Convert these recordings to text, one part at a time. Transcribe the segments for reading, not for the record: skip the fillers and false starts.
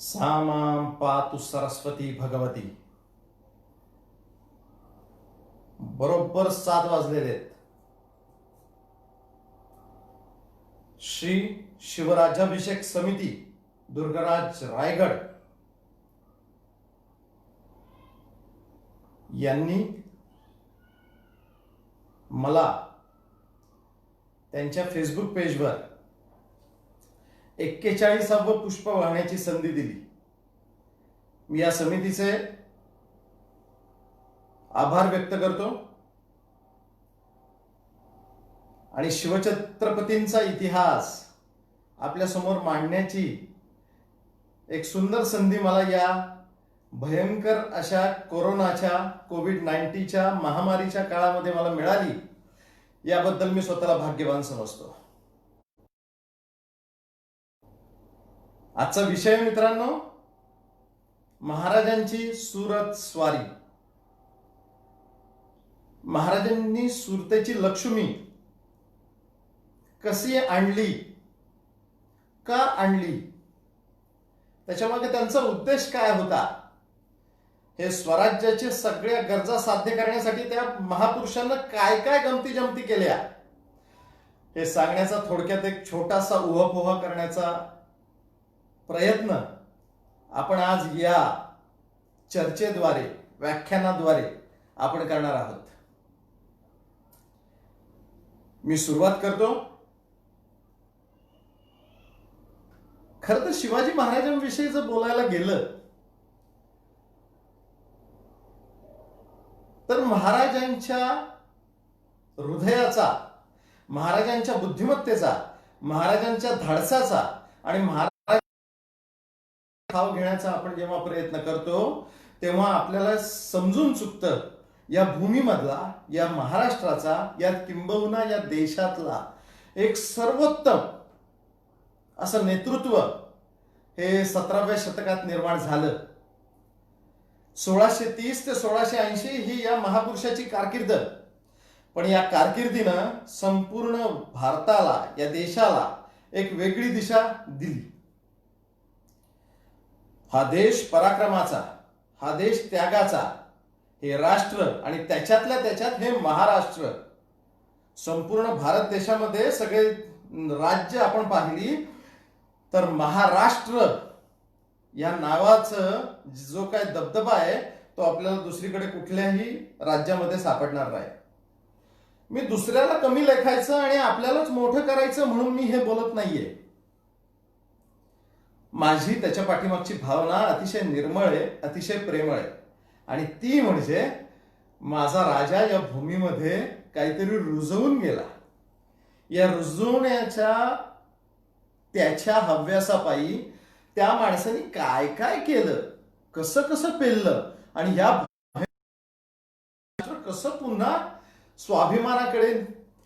सामां पातु सरस्वती भगवती. बरोबर 7 वाजलेले आहेत. श्री शिवराज्याभिषेक समिती दुर्गराज रायगड यांनी मला त्यांच्या फेसबुक पेजवर 41वे पुष्प वाहण्याची संधी दिली. मी या समितीचे आभार व्यक्त करतो आणि शिवछत्रपतींचा इतिहास आपल्या समोर मांडण्याची एक सुंदर संधी मला या भयंकर अशा कोरोनाच्या कोविड-19च्या महामारीच्या काळामध्ये मला मिळाली. याबद्दल मी स्वतःला भाग्यवान समजतो. आजचा विषय मित्रांनो, महाराजांची सुरत स्वारी. महाराजांनी सुरतेची लक्ष्मी कशी आणली, का आणली, त्याच्यामागे त्यांचा उद्देश काय होता, हे स्वराज्याचे सगळ्या गरजा साध्य करण्यासाठी त्या महापुरुषांना काय काय गमती जमती केल्या, हे सांगण्याचा थोडक्यात एक छोटासा उहापोहा करण्याचा प्रयत्न आपण आज या चर्चेद्वारे, व्याख्यानाद्वारे आपण करणार आहोत. मी सुरुवात करतो. खरं तर शिवाजी महाराजांविषयी जर बोलायला गेलं तर महाराजांच्या हृदयाचा, महाराजांच्या बुद्धिमत्तेचा, महाराजांच्या धाडसाचा आणि महाराज ठाव घेण्याचा आपण जेव्हा प्रयत्न करतो तेव्हा आपल्याला समजून चुकतं या भूमीमधला, या महाराष्ट्राचा, या किंबहुना या देशातला एक सर्वोत्तम असं नेतृत्व हे 17व्या शतकात निर्माण झालं. 1630 ते 1680 ही या महापुरुषाची कारकीर्द. पण या कारकिर्दीनं संपूर्ण भारताला, या देशाला एक वेगळी दिशा दिली. हा देश पराक्रमाचा, हा देश त्यागाचा, हे राष्ट्र आणि त्याच्यातल्या त्याच्यात हे महाराष्ट्र. संपूर्ण भारत देशामध्ये सगळे राज्य आपण पाहिली तर महाराष्ट्र या नावाचं जो काय दबदबा आहे तो आपल्याला दुसरीकडे कुठल्याही राज्यामध्ये सापडणार नाही. मी दुसऱ्याला कमी लेखायचं आणि आपल्यालाच मोठं करायचं म्हणून मी हे बोलत नाहीये. माझी त्याच्या पाठीमागची भावना अतिशय निर्मळ आहे, अतिशय प्रेमळ आहे. आणि ती म्हणजे माझा राजा या भूमीमध्ये काहीतरी रुजवून गेला. या रुजवण्याच्या त्याच्या हव्यासापायी त्या माणसाने काय काय केलं, कसं कसं पेललं आणि या कसं पुन्हा स्वाभिमानाकडे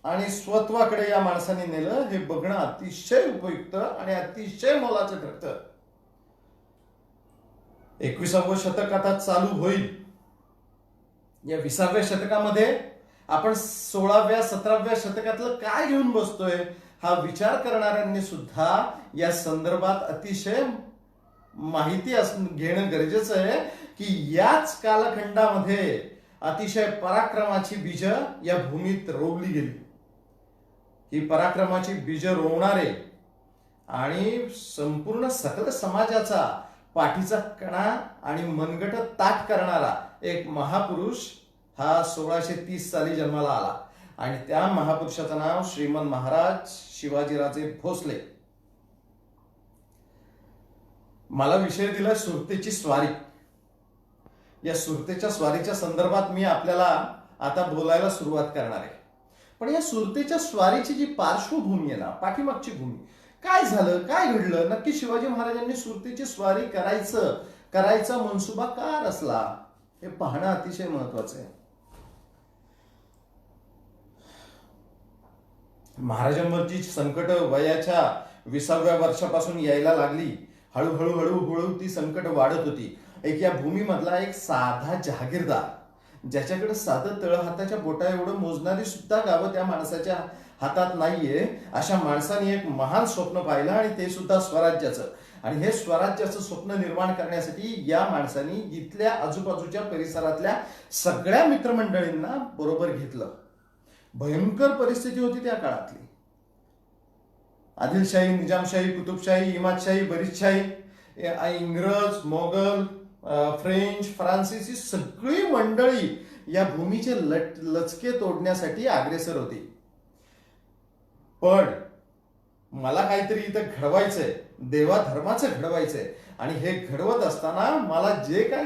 आणि स्वत्वाकडे या माणसाने नेलं, हे बघणं अतिशय उपयुक्त आणि अतिशय मोलाचं ठरतं. 21वे शतक आता चालू होईल. या 20व्या शतकामध्ये आपण 16व्या 17व्या शतकातलं काय घेऊन बसतोय हा विचार करणाऱ्यांनी सुद्धा या संदर्भात अतिशय माहिती घेणं गरजेचं आहे की याच कालखंडामध्ये अतिशय पराक्रमाची बीज या भूमीत रोवली गेली. ही पराक्रमाची बीज रोवणारे आणि संपूर्ण सकल समाजाचा पाठीचा कणा आणि मनगट ताठ करणारा एक महापुरुष हा 1630 साली जन्माला आला आणि त्या महापुरुषाचं नाव श्रीमंत महाराज शिवाजीराजे भोसले. मला विषय दिला सुरतेची स्वारी. या सुरतेच्या स्वारीच्या संदर्भात मी आपल्याला आता बोलायला सुरुवात करणार आहे. पण या सुरतेच्या स्वारीची जी पार्श्वभूमी आहे ना, पाठीमागची भूमी, काय झालं, काय घडलं, नक्की शिवाजी महाराजांनी सुरतेची स्वारी करायचा मनसुबा का रचला, हे पाहणं अतिशय महत्वाचं आहे. महाराजांवरची संकट वयाच्या 20व्या वर्षापासून यायला लागली. हळूहळू ती संकट वाढत होती. एक या भूमीमधला एक साधा जहागीरदार, ज्याच्याकडे साधं तळहाताच्या बोटा एवढं मोजणारी सुद्धा गावं त्या माणसाच्या हातात नाहीये, अशा माणसाने एक महान स्वप्न पाहिलं आणि ते सुद्धा स्वराज्याचं. आणि हे स्वराज्याचं स्वप्न निर्माण करण्यासाठी या माणसांनी इथल्या आजूबाजूच्या परिसरातल्या सगळ्या मित्रमंडळींना बरोबर घेतलं. भयंकर परिस्थिती होती त्या काळातली. आदिलशाही, निजामशाही, कुतुबशाही, इमादशाही, बरीदशाही, इंग्रज, मोगल, फ्रेंच, फ्रान्सिस ही सगळी मंडळी या भूमीचे लचके तोडण्यासाठी अग्रेसर होती. पण मला काहीतरी इथं घडवायचंय, देवाधर्माचं घडवायचंय, आणि हे घडवत असताना मला जे काय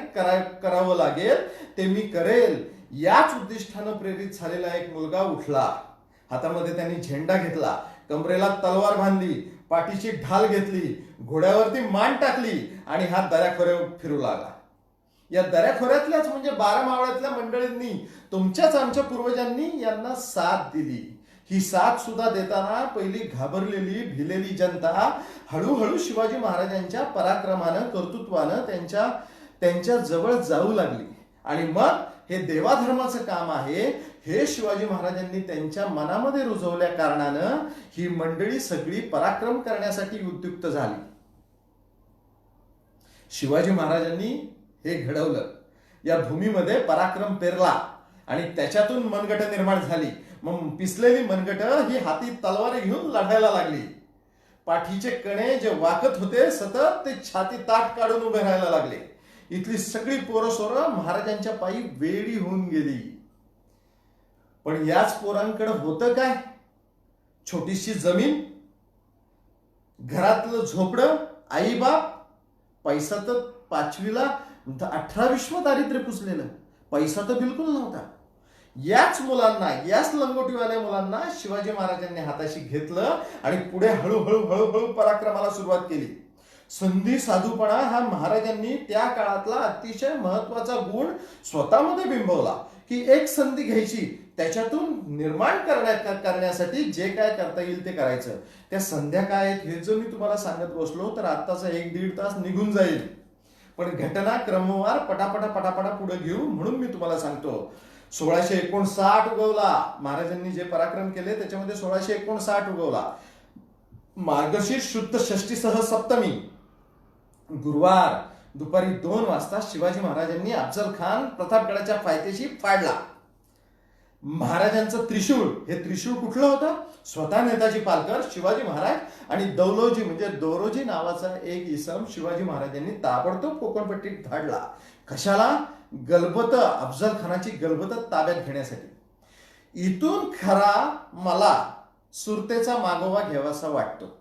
करावं लागेल ते मी करेल. याच उद्दिष्टानं प्रेरित झालेला एक मुलगा उठला. हातामध्ये त्यांनी झेंडा घेतला, कमरेला तलवार बांधली, पाठीची ढाल घेतली, घोड्यावरती मान टाकली आणि हा दऱ्याखोऱ्यावर फिरू लागला. या दऱ्याखोऱ्यातल्याच म्हणजे 12 मावळ्यातल्या मंडळींनी, तुमच्याच आमच्या पूर्वजांनी यांना साथ दिली. ही साथ सुद्धा देताना पहिली घाबरलेली भिलेली जनता हळूहळू शिवाजी महाराजांच्या पराक्रमानं, कर्तृत्वानं त्यांच्या जवळ जाऊ लागली. आणि मग हे देवाधर्माचं काम आहे हे शिवाजी महाराजांनी त्यांच्या मनामध्ये रुजवल्या कारणानं ही मंडळी सगळी पराक्रम करण्यासाठी उद्युक्त झाली. शिवाजी महाराजांनी हे घडवलं. या भूमीमध्ये पराक्रम पेरला आणि त्याच्यातून मनगट निर्माण झाली. मग पिसलेली मनगट ही हाती तलवार घेऊन लढायला लागली. पाठीचे कणे जे वाकत होते सतत ते छाती ताट काढून उभे राहायला लागले. इथली सगळी पोरं सोरं महाराजांच्या पायी वेडी होऊन गेली. पण याच पोरांकडे होतं काय? छोटीशी जमीन, घरातलं झोपडं, आई बाप, पैसा तर 5वीला 18 दारिद्र्य पुसलेलं, पैसा तर बिलकुल नव्हता. याच मुलांना, याच लंगोटीवाल्या मुलांना शिवाजी महाराजांनी हाताशी घेतलं आणि पुढे हळूहळू हळूहळू पराक्रमाला सुरुवात केली. संधी साधूपणा हा महाराजांनी त्या काळातला अतिशय महत्वाचा गुण स्वतःमध्ये बिंबवला की एक संधी घ्यायची, त्याच्यातून निर्माण करण्यासाठी जे काय करता येईल ते करायचं. त्या संध्या काय आहेत हे जर मी तुम्हाला सांगत बसलो तर आत्ताचा 1-1.5 तास निघून जाईल. पण घटना क्रमवार पटापटा पुढे घेऊ म्हणून मी तुम्हाला सांगतो. 1659 उगवला. महाराजांनी जे पराक्रम केले त्याच्यामध्ये 1659 उगवला. मार्गशीर्ष शुद्ध षष्टीसह सप्तमी गुरुवार दुपारी 2 वाजता शिवाजी महाराजांनी अफजल खान प्रतापगडाच्या पायथ्याशी फाडला. महाराजांचं त्रिशूळ, हे त्रिशूळ कुठलं होतं? स्वतः नेताजी पालकर, शिवाजी महाराज आणि दौलोजी म्हणजे दोरोजी नावाचा एक इसम शिवाजी महाराजांनी ताबडतोब कोकणपट्टीत धाडला. कशाला? गलबत, अफजल खानाची गलबत ताब्यात घेण्यासाठी. इथून खरा मला सुरतेचा मागोवा घ्यावासा वाटतो.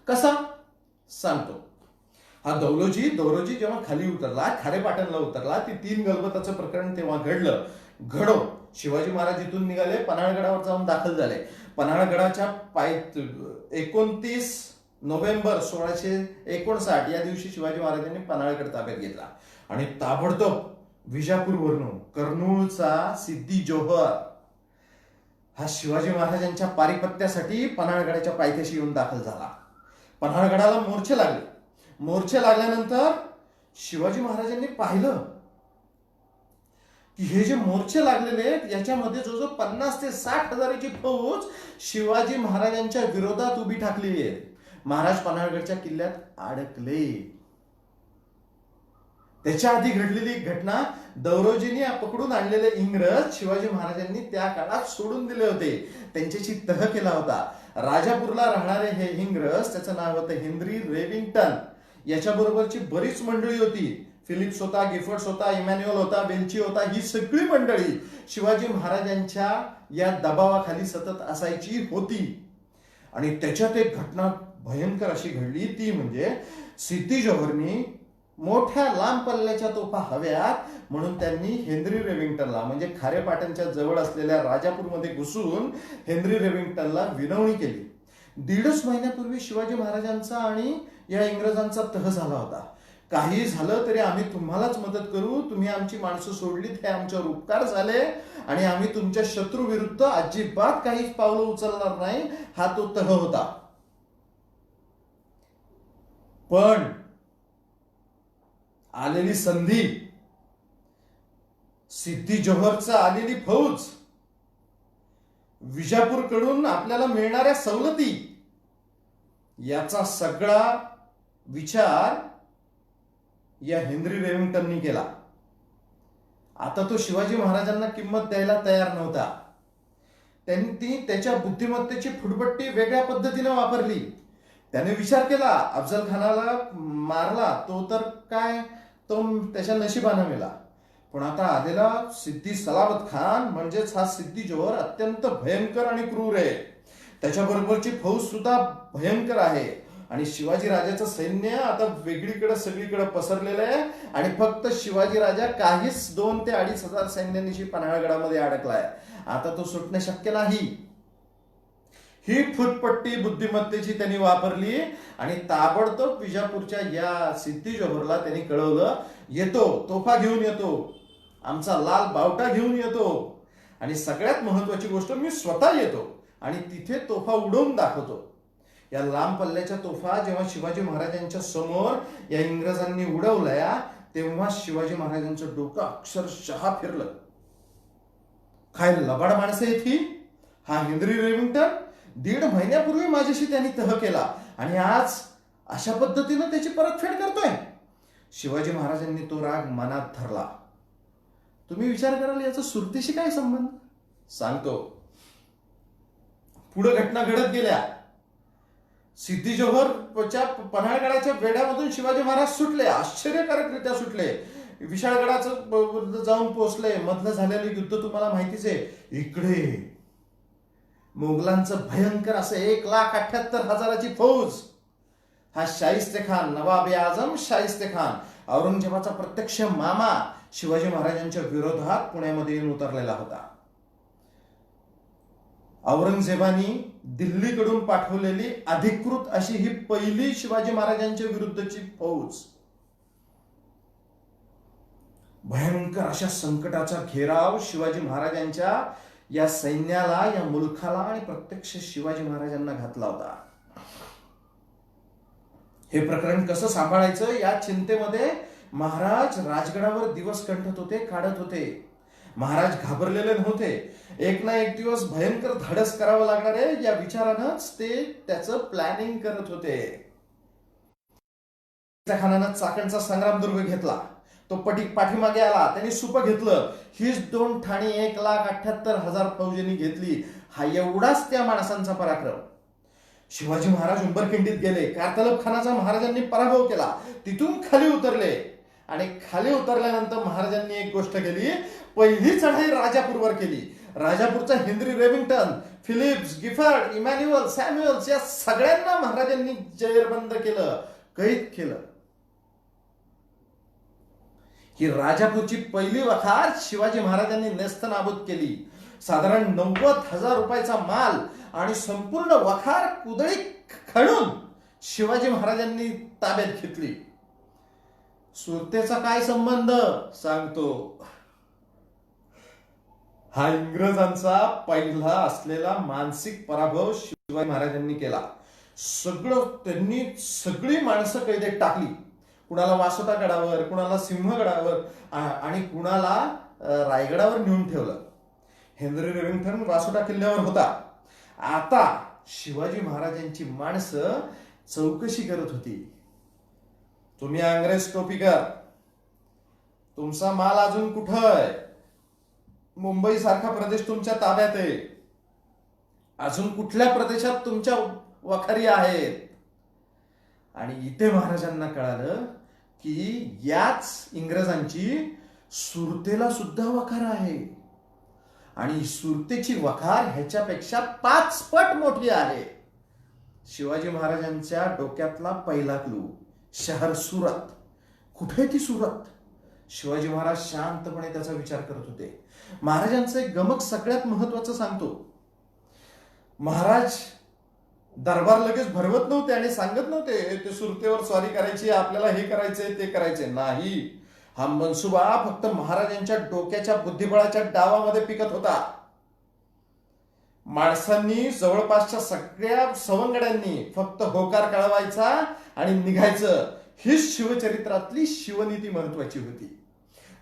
कसा? सांगतो. हा दोरोजी जेव्हा खाली उतरला, खारेपाटणला उतरला, ती 3 गलबताचं प्रकरण तेव्हा घडलं. शिवाजी महाराज इथून निघाले, पन्हाळगडावर जाऊन दाखल झाले. पन्हाळगडाच्या 29 नोव्हेंबर 1659 या दिवशी शिवाजी महाराजांनी पन्हाळगड ताब्यात घेतला आणि ताबडतोब विजापूरवरून कर्नूलचा सिद्धी जोहर हा शिवाजी महाराजांच्या पारिपत्यासाठी पन्हाळगडाच्या पायथ्याशी येऊन दाखल झाला. पन्हाळगडाला मोर्चे लागले. मोर्चे लागल्यानंतर शिवाजी महाराजांनी पाहिलं की हे जे मोर्चे लागलेले आहेत याच्यामध्ये जो 50 ते 60 हजाराची फौज शिवाजी महाराजांच्या विरोधात उभी ठाकली आहे. महाराज पन्हाळगडच्या किल्ल्यात अडकले. त्याच्या आधी घडलेली घटना, दौरोजींनी पकडून आणलेले इंग्रज शिवाजी महाराजांनी त्या काळात सोडून दिले होते, त्यांच्याशी तह केला होता. राजापूरला राहणारे हे इंग्रज, त्याचं नाव होतं हेनरी रेविंग्टन, याच्याबरोबरची बरीच मंडळी होती. फिलिप्स होता, गिफर्ट्स होता, इमॅन्युअल होता, वेल्ची होता, ही सगळी मंडळी शिवाजी महाराजांच्या या दबावाखाली सतत असायची होती. आणि त्याच्यात एक घटना भयंकर अशी घडली, ती म्हणजे सिद्धी जोहरनी मोठ्या लांब पल्ल्याच्या तोफा हव्यात म्हणून त्यांनी हेनरी रेविंग्टनला म्हणजे खारेपाटणच्या जवळ असलेल्या राजापूरमध्ये घुसून हेनरी रेविंग्टनला विनवणी केली. 1.5 महिन्यापूर्वी शिवाजी महाराजांचा आणि या इंग्रजांचा तह झाला होता. काही झालं तरी आम्ही तुम्हालाच मदत करू, तुम्ही आमची माणसं सोडलीत हे आमच्यावर उपकार झाले आणि आम्ही तुमच्या शत्रू विरुद्ध अजिबात काही पावलं उचलणार नाही, हा तो तह होता. पण आलेली संधी, सिद्धी जोहरचा आलेली फौज, विजापूरकडून आपल्याला मिळणाऱ्या सवलती याचा सगळा विचार या हेनरी रेव्हिंग्टननी केला. आता तो शिवाजी महाराजांना किंमत द्यायला तयार नव्हता. त्यांनी त्याच्या बुद्धिमत्तेची फुटपट्टी वेगळ्या पद्धतीने वापरली. त्याने विचार केला, अफजल खानाला मारला तो तर काय, तो त्याच्या नशिबाने मेला. पण आता आलेला सिद्दी सलामत खान म्हणजेच हा सिद्दी जोहर अत्यंत भयंकर आणि क्रूर आहे. त्याच्याबरोबरची फौज सुद्धा भयंकर आहे आणि शिवाजी राजाचं सैन्य आता वेगळीकडे सगळीकडे पसरलेलं आहे आणि फक्त शिवाजी राजा काहीच 2 ते 2.5 हजार सैन्यानिशी पन्हाळगडामध्ये अडकलाय. आता तो सुटणे शक्य नाही. ही फुटपट्टी बुद्धिमत्तेची त्यांनी वापरली आणि ताबडतोब विजापूरच्या या सिद्दी जोहरला त्यांनी कळवलं, येतो, तोफा घेऊन येतो, आमचा लाल बावटा घेऊन येतो आणि सगळ्यात महत्वाची गोष्ट मी स्वतः येतो आणि तिथे तोफा उडवून दाखवतो. या लांब पल्ल्याच्या तोफा जेव्हा शिवाजी महाराजांच्या समोर या इंग्रजांनी उडवल्या तेव्हा शिवाजी महाराजांचं डोकं अक्षरशः फिरलं. काय लबाड माणसं आहेत ही. हा हेनरी रेव्हिंग्टन 1.5 महिन्यापूर्वी माझ्याशी त्यांनी तह केला आणि आज अशा पद्धतीनं त्याची परतफेड करतोय. शिवाजी महाराजांनी तो राग मनात धरला. तुम्ही विचार कराल याचा सुरतेशी काय संबंध. सांगतो. पुढे घटना घडत गेल्या. सिद्दी जोहरच्या पन्हाळगडाच्या वेढ्यामधून शिवाजी महाराज सुटले, आश्चर्यकारकरित्या सुटले. विशाळगडाचं जाऊन पोहोचले. मधलं झालेलं युद्ध तुम्हाला माहितीच आहे. इकडे मोगलांचं भयंकर असं 1,78,000ची फौज. हा शाहिस्ते खान, नवाब आझम शाहिस्ते खान, औरंगजेबाचा प्रत्यक्ष मामा, शिवाजी महाराजांच्या विरोधात पुण्यामध्ये येऊन उतरलेला होता. औरंगजेबानी दिल्लीकडून पाठवलेली अधिकृत अशी ही पहिली शिवाजी महाराजांच्या विरुद्धची फौज. भयंकर अशा संकटाचा घेराव शिवाजी महाराजांच्या या सैन्याला, या मुलखाला आणि प्रत्यक्ष शिवाजी महाराजांना घातला होता. हे प्रकरण कसं सांभाळायचं या चिंतेमध्ये महाराज राजगडावर दिवस कंठत होते, काढत होते. महाराज घाबरलेले नव्हते. एक ना एक दिवस भयंकर धाडस करावं लागणार आहे या विचारानंच ते त्याचं प्लॅनिंग करत होते. खानानं चाकणचा संग्रामदुर्ग घेतला. तो पाठीमागे आला. त्यांनी सुप घेतलं. हीच 2 ठाणी 1,78,000 फौजेनी घेतली. हा एवढाच त्या माणसांचा पराक्रम. शिवाजी महाराज उंबरखिंडीत गेले. कारतलब खानाचा महाराजांनी पराभव केला. तिथून खाली उतरले आणि खाली उतरल्यानंतर महाराजांनी एक गोष्ट केली. पहिली चढाई राजापूरवर केली. राजापूरचा हेनरी रेव्हिंग्टन, फिलिप्स, गिफर्ड, इमॅन्युअल, सॅम्युअल्स या सगळ्यांना महाराजांनी जेरबंद केलं, कैद केलं. ही राजापूरची पहिली वखार शिवाजी महाराजांनी नेस्तनाबूत केली. साधारण 90,000 रुपयाचा माल आणि संपूर्ण वखार कुदळी खणून शिवाजी महाराजांनी ताब्यात घेतली. सुरतेचा काय संबंध सांगतो. हा इंग्रजांचा पहिला असलेला मानसिक पराभव शिवाजी महाराजांनी केला. त्यांनी सगळी माणसं कैदेत टाकली. कुणाला वासोटा गडावर, कुणाला सिंहगडावर आणि कुणाला रायगडावर नेऊन ठेवलं. हेनरी रेव्हिंग्टन वासोटा किल्ल्यावर होता. आता शिवाजी महाराजांची माणसं चौकशी करत होती. तुम्ही अंग्रेज टोपीकर, तुमचा माल अजून कुठं आहे. मुंबई सारखा प्रदेश तुमच्या ताब्यात आहे. अजून कुठल्या प्रदेशात तुमच्या वखारी आहेत. आणि इथे महाराजांना कळालं की याच इंग्रजांची सुरतेला सुद्धा वखार आहे आणि सुरतेची वखार ह्याच्यापेक्षा 5 पट मोठी आहे. शिवाजी महाराजांच्या डोक्यातला पहिला क्लू, शहर सुरत. कुठे ती सुरत. शिवाजी महाराज शांतपणे त्याचा विचार करत होते. महाराजांचं एक गमक सगळ्यात महत्वाचं सांगतो. महाराज दरबार लगेच भरवत नव्हते आणि सांगत नव्हते ते सुरतेवर स्वारी करायची, आपल्याला हे करायचंय ते करायचंय. नाही, हा मनसुबा फक्त महाराजांच्या डोक्याच्या बुद्धिबळाच्या डावामध्ये पिकत होता. माणसांनी, जवळपासच्या सगळ्या सवंगड्यांनी फक्त होकार कळवायचा आणि निघायचं. हीच शिवचरित्रातली शिवनीती महत्वाची होती.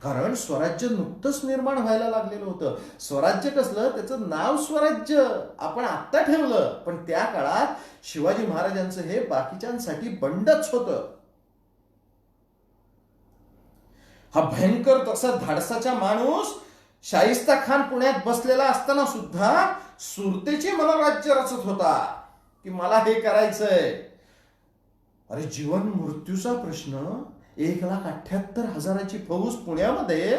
कारण स्वराज्य नुकतंच निर्माण व्हायला लागलेलं होतं. स्वराज्य कसलं, त्याचं नाव स्वराज्य आपण आत्ता ठेवलं, पण त्या काळात शिवाजी महाराजांचं हे बाकीच्यांसाठी बंडच होतं. हा भयंकर तसा धाडसाचा माणूस शाहिस्ता खान पुण्यात बसलेला असताना सुद्धा सुरतेची मनोराज्य रचत होता की मला हे करायचंय. अरे जीवन मृत्यूचा प्रश्न, 1,78,000ची फौज पुण्यामध्ये,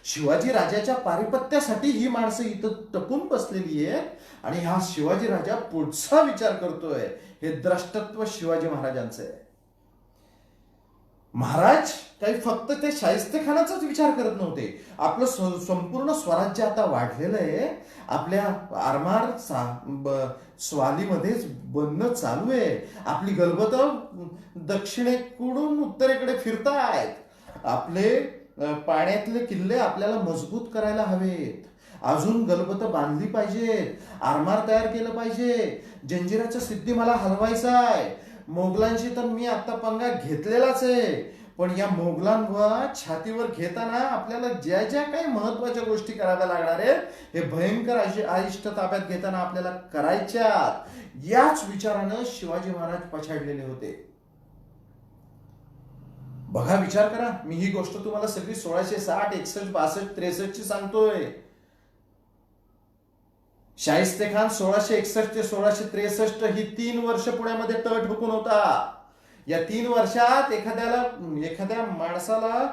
शिवाजी राजाच्या पारिपत्यासाठी ही माणसं इथं टपून बसलेली आहेत आणि हा शिवाजी राजा पुढचा विचार करतोय. हे द्रष्टत्व शिवाजी महाराजांचं आहे. महाराज काही फक्त ते शाहिस्तेखानाचाच विचार करत नव्हते. आपलं संपूर्ण स्वराज्य आता वाढलेलं आहे. आपल्या आरमार स्वालीमध्येच बनणं चालू आहे. आपली गलबतं दक्षिणेकडून उत्तरेकडे फिरतायत. आपले पाण्यातले किल्ले आपल्याला मजबूत करायला हवेत. अजून गलबतं बांधली पाहिजेत. आरमार तयार केलं पाहिजे. जंजिराच्या सिद्धी मला हलवायचा आहे. मोगलांशी तर मी आता पंगा घेतलेलाच आहे, पण या मोगलांवर छातीवर घेताना आपल्याला ज्या ज्या काही महत्वाच्या गोष्टी कराव्या लागणार आहेत, हे भयंकर अरिष्ट ताब्यात घेताना आपल्याला करायच्या, याच विचारानं शिवाजी महाराज पछाडलेले होते. बघा, विचार करा. मी ही गोष्ट तुम्हाला सगळी 1660, 61, 62, 63 ची सांगतोय. शाहिस्तेखान 1661 ते 1663 ही 3 वर्ष पुण्यामध्ये तळ ठोकून होता. या 3 वर्षात एखाद्या माणसाला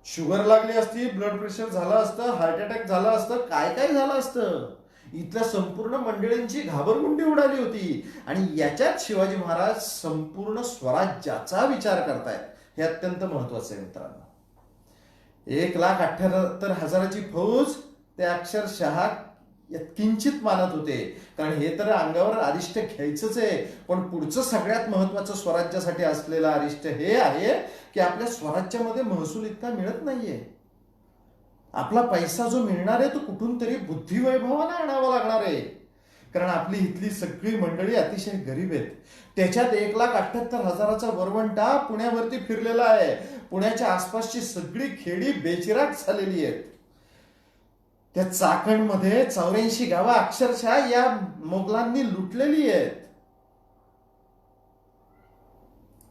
शुगर लागली असती, ब्लड प्रेशर झालं असतं, हार्ट अटॅक झाला असतं, काय काय झालं असतं. इथल्या संपूर्ण मंडळींची घाबरगुंडी उडाली होती. आणि याच्यात शिवाजी महाराज संपूर्ण स्वराज्याचा विचार करतायत. हे अत्यंत महत्वाचं आहे मित्रांनो. 1,78,000ची फौज ते अक्षरशः किंचित मानत होते, कारण हे तर अंगावर अरिष्ट घ्यायचंच आहे. पण पुढचं सगळ्यात महत्वाचं स्वराज्यासाठी असलेलं अरिष्ट हे आहे की आपल्या स्वराज्यामध्ये महसूल इतका मिळत नाहीये. आपला पैसा जो मिळणार आहे तो कुठून तरी बुद्धिवैभवाने आणावा लागणार आहे. कारण आपली इथली सगळी मंडळी अतिशय गरीब आहेत. त्याच्यात 1,78,000चा वरवंटा पुण्यावरती फिरलेला आहे. पुण्याच्या आसपासची सगळी खेडी बेचिराग झालेली आहेत. त्या चाकणमध्ये 84 गावं अक्षरशः या मोगलांनी लुटलेली आहेत.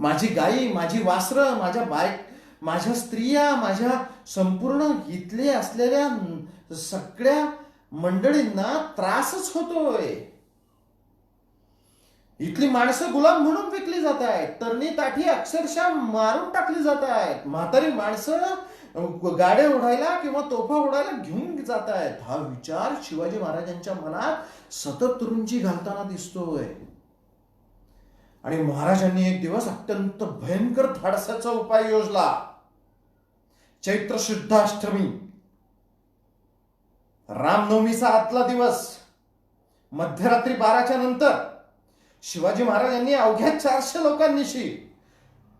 माझी गाई, माझी वासरं, माझ्या स्त्रिया, माझ्या संपूर्ण इथले असलेल्या सगळ्या मंडळींना त्रासच होतोय. इथली माणसं गुलाम म्हणून विकली जात आहेत. तरणी ताठी अक्षरशः मारून टाकली जात आहेत. म्हातारी माणसं गाड्या उडायला किंवा तोफा उडायला घेऊन जात आहेत. हा विचार शिवाजी महाराजांच्या मनात सतत रुंजी घालताना दिसतोय. आणि महाराजांनी एक दिवस अत्यंत भयंकर धाडसाचा उपाय योजला. चैत्र शुद्ध अष्टमी, रामनवमीचा आतला दिवस, मध्यरात्री 12च्या नंतर शिवाजी महाराजांनी अवघ्या 400 लोकांनिशी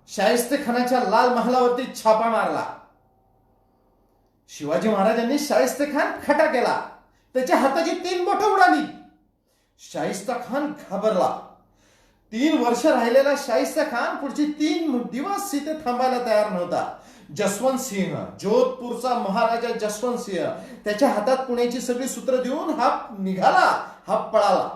शाहिस्तेखानाच्या लाल महालावरती छापा मारला. शिवाजी महाराजांनी शाहिस्तेखान खटा केला. त्याच्या हाताची 3 बोटं उडाली. शाहिस्ता खान घाबरला. 3 वर्ष राहिलेला शाहिस्ता खान पुढची 3 दिवस तिथे थांबायला तयार नव्हता. जसवंत सिंह, जोधपूरचा महाराजा जसवंत सिंह, त्याच्या हातात पुण्याची सगळी सूत्र देऊन हा निघाला, हा पळाला.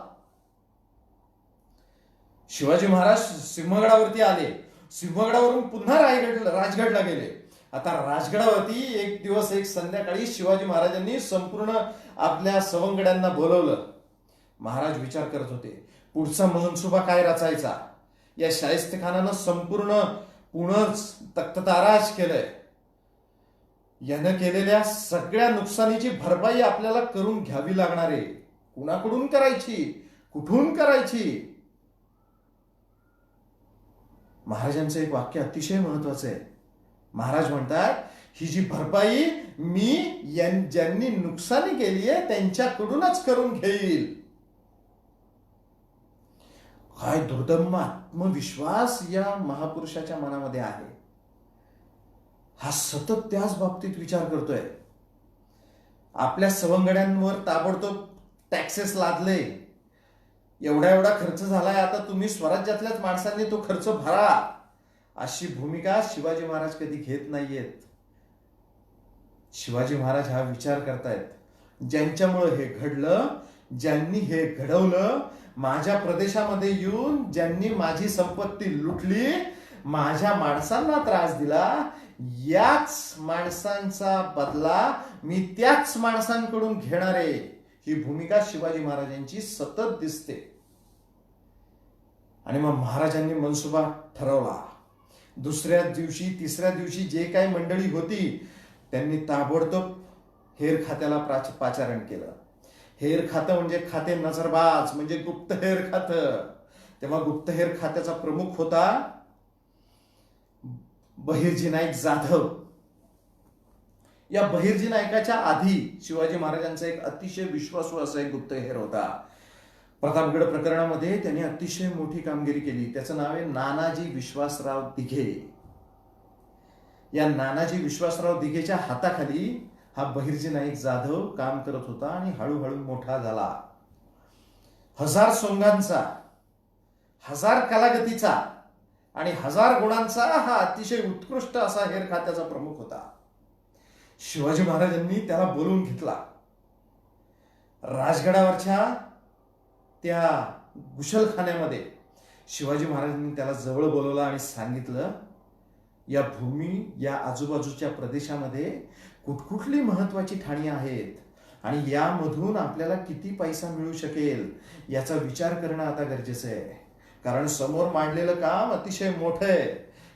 शिवाजी महाराज सिंहगडावरती आले. सिंहगडावरून पुन्हा राजगडला गेले. आता राजगडावरती एक दिवस एक संध्याकाळी शिवाजी महाराजांनी संपूर्ण आपल्या सवंगड्यांना बोलवलं. महाराज विचार करत होते, पुढचा मनसुबा काय रचायचा. या शाहिस्तेखानानं संपूर्ण पुणंच तख्तताराज केलंय. यानं केलेल्या सगळ्या नुकसानीची भरपाई आपल्याला करून घ्यावी लागणार आहे. कुणाकडून करायची, कुठून करायची. महाराजांचं एक वाक्य अतिशय महत्वाचं आहे. महाराज म्हणतात, ही जी भरपाई मी ज्यांनी नुकसानी केली आहे त्यांच्याकडूनच करून घेईल. काय दुर्दम्य आत्मविश्वास या महापुरुषाच्या मनामध्ये आहे. हा सतत त्याच बाबतीत विचार करतोय. आपल्या सवंगड्यांवर ताबडतोब टॅक्सेस लादले. एवढा खर्च झालाय, आता तुम्ही स्वराज्यातल्याच माणसांनी तो खर्च भरा, अशी भूमिका शिवाजी महाराज कधी घेत नाहीयेत. शिवाजी महाराज हा विचार करतायत, ज्यांच्यामुळे हे घडलं, ज्यांनी हे घडवलं, माझ्या प्रदेशामध्ये येऊन ज्यांनी माझी संपत्ती लुटली, माझ्या माणसांना त्रास दिला, याच माणसांचा बदला मी त्याच माणसांकडून घेणार आहे, ही भूमिका शिवाजी महाराजांची सतत दिसते. आणि मग महाराजांनी मनसुबा ठरवला. दुसऱ्या दिवशी तिसऱ्या दिवशी जे काही मंडळी होती त्यांनी ताबडतोब हेर खात्याला पाचारण केलं. हेर खातं म्हणजे खाते नजरबाज, म्हणजे गुप्तहेर खातं. तेव्हा गुप्तहेर खात्याचा प्रमुख होता बहिर्जी नाईक जाधव. या बहिर्जी नाईकाच्या आधी शिवाजी महाराजांचा एक अतिशय विश्वासू असा एक गुप्तहेर होता. प्रतापगड प्रकरणामध्ये त्यांनी अतिशय मोठी कामगिरी केली. त्याचं नाव आहे नानाजी विश्वासराव दिघे. या नानाजी विश्वासराव दिघेच्या हाताखाली हा बहिर्जी नाईक जाधव काम करत होता आणि हळूहळू मोठा झाला. 1000 सोंगांचा, 1000 कलागतीचा आणि 1000 गुणांचा हा अतिशय उत्कृष्ट असा हेर खात्याचा प्रमुख होता. शिवाजी महाराजांनी त्याला बोलवून घेतला. राजगडावरच्या त्या घुशलखान्यामध्ये शिवाजी महाराजांनी त्याला जवळ बोलवलं आणि सांगितलं, या भूमी, या आजूबाजूच्या प्रदेशामध्ये कुठकुठली महत्वाची ठाणी आहेत आणि यामधून आपल्याला किती पैसा मिळू शकेल याचा विचार करणं आता गरजेचं आहे. कारण समोर मांडलेलं काम अतिशय मोठं आहे.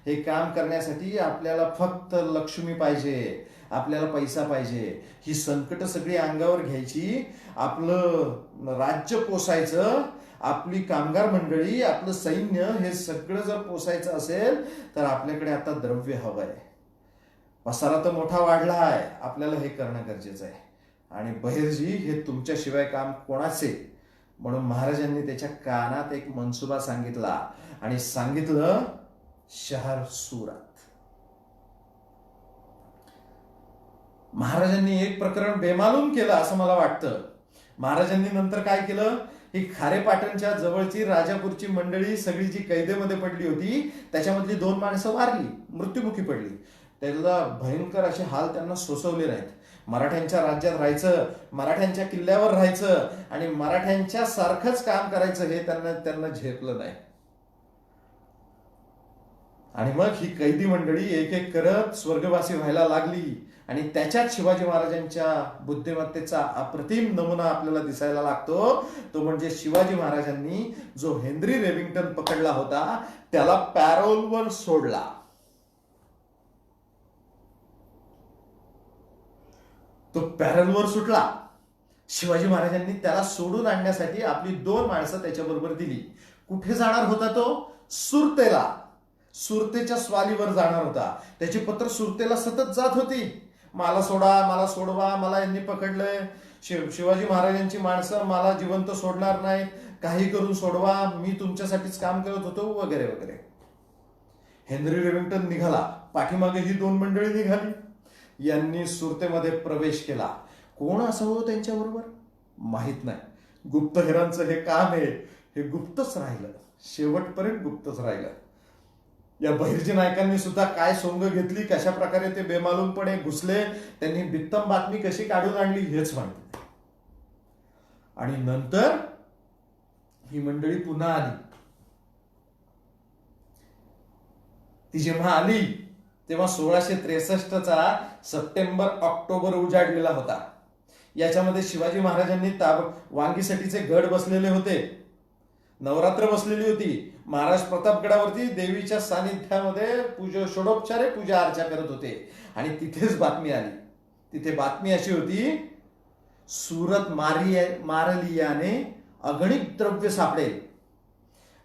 हे काम करण्यासाठी आपल्याला फक्त लक्ष्मी पाहिजे, आपल्याला पैसा पाहिजे. ही संकट सगळी अंगावर घ्यायची, आपलं राज्य पोसायचं, आपली कामगार मंडळी, आपलं सैन्य, हे सगळं जर पोसायचं असेल तर आपल्याकडे आता द्रव्य हवं आहे. पसारा तर मोठा वाढला आहे, आपल्याला हे करणं गरजेचं आहे. आणि बहिर्जी, हे तुमच्याशिवाय काम कोणाचे? म्हणून महाराजांनी त्याच्या कानात एक मनसुबा सांगितला आणि सांगितलं, शहर सुरत. महाराजांनी एक प्रकरण बेमालूम केलं असं मला वाटतं. महाराजांनी नंतर काय केलं, ही खारेपाटणच्या जवळची राजापूरची मंडळी सगळी जी कैदेमध्ये पडली होती त्याच्यामधली 2 माणसं वारली, मृत्युमुखी पडली. त्याला भयंकर असे हाल त्यांना सोसवले नाहीत. मराठ्यांच्या राज्यात राहायचं, मराठ्यांच्या किल्ल्यावर राहायचं आणि मराठ्यांच्या सारखंच काम करायचं हे त्यांना झेपलं नाही. आणि मग ही कैदी मंडळी एक एक करत स्वर्गवासी व्हायला लागली. आणि त्याच्यात शिवाजी महाराजांच्या बुद्धिमत्तेचा अप्रतिम नमुना आपल्याला दिसायला लागतो. तो म्हणजे शिवाजी महाराजांनी जो हेनरी रेविंग्टन पकडला होता त्याला पॅरोलवर सोडला. तो पॅरोलवर सुटला. शिवाजी महाराजांनी त्याला सोडून आणण्यासाठी आपली 2 माणसं त्याच्याबरोबर दिली. कुठे जाणार होता तो? सुरतेला. सुरतेच्या स्वालीवर जाणार होता. त्याची पत्र सुरतेला सतत जात होती, मला सोडा, मला सोडवा, मला यांनी पकडलंय, शिवाजी महाराजांची माणसं मला जिवंत सोडणार नाहीत, काही करून सोडवा, मी तुमच्यासाठीच काम करत होतो, वगैरे वगैरे. हेनरी रेविंग्टन निघाला, पाठीमागे ही 2 मंडळी निघाली. यांनी सुरतेमध्ये प्रवेश केला. कोण असावं त्यांच्याबरोबर माहित नाही. गुप्तहेरांचं हे काम आहे, हे गुप्तच राहिलं, शेवटपर्यंत गुप्तच राहिलं. या बहिर्जी नायकांनी सुद्धा काय सोंग घेतली, कशा प्रकारे ते बेमालूमपणे घुसले, त्यांनी बित्तम बातमी कशी काढून आणली हेच माहिती. आणि नंतर ही मंडळी पुन्हा आली. ती जेव्हा आली तेव्हा 1663चा सप्टेंबर-ऑक्टोबर उजाडलेला होता. याच्यामध्ये शिवाजी महाराजांनी वांगीसाठीचे गड बसलेले होते, नवरात्र बसलेली होती. महाराज प्रतापगडावरती देवीच्या सानिध्यामध्ये षोडोपचारे पूजा अर्चा करत होते. आणि तिथेच बातमी आली. तिथे बातमी अशी होती, सुरत मारलियाने अगणित द्रव्य सापडेल.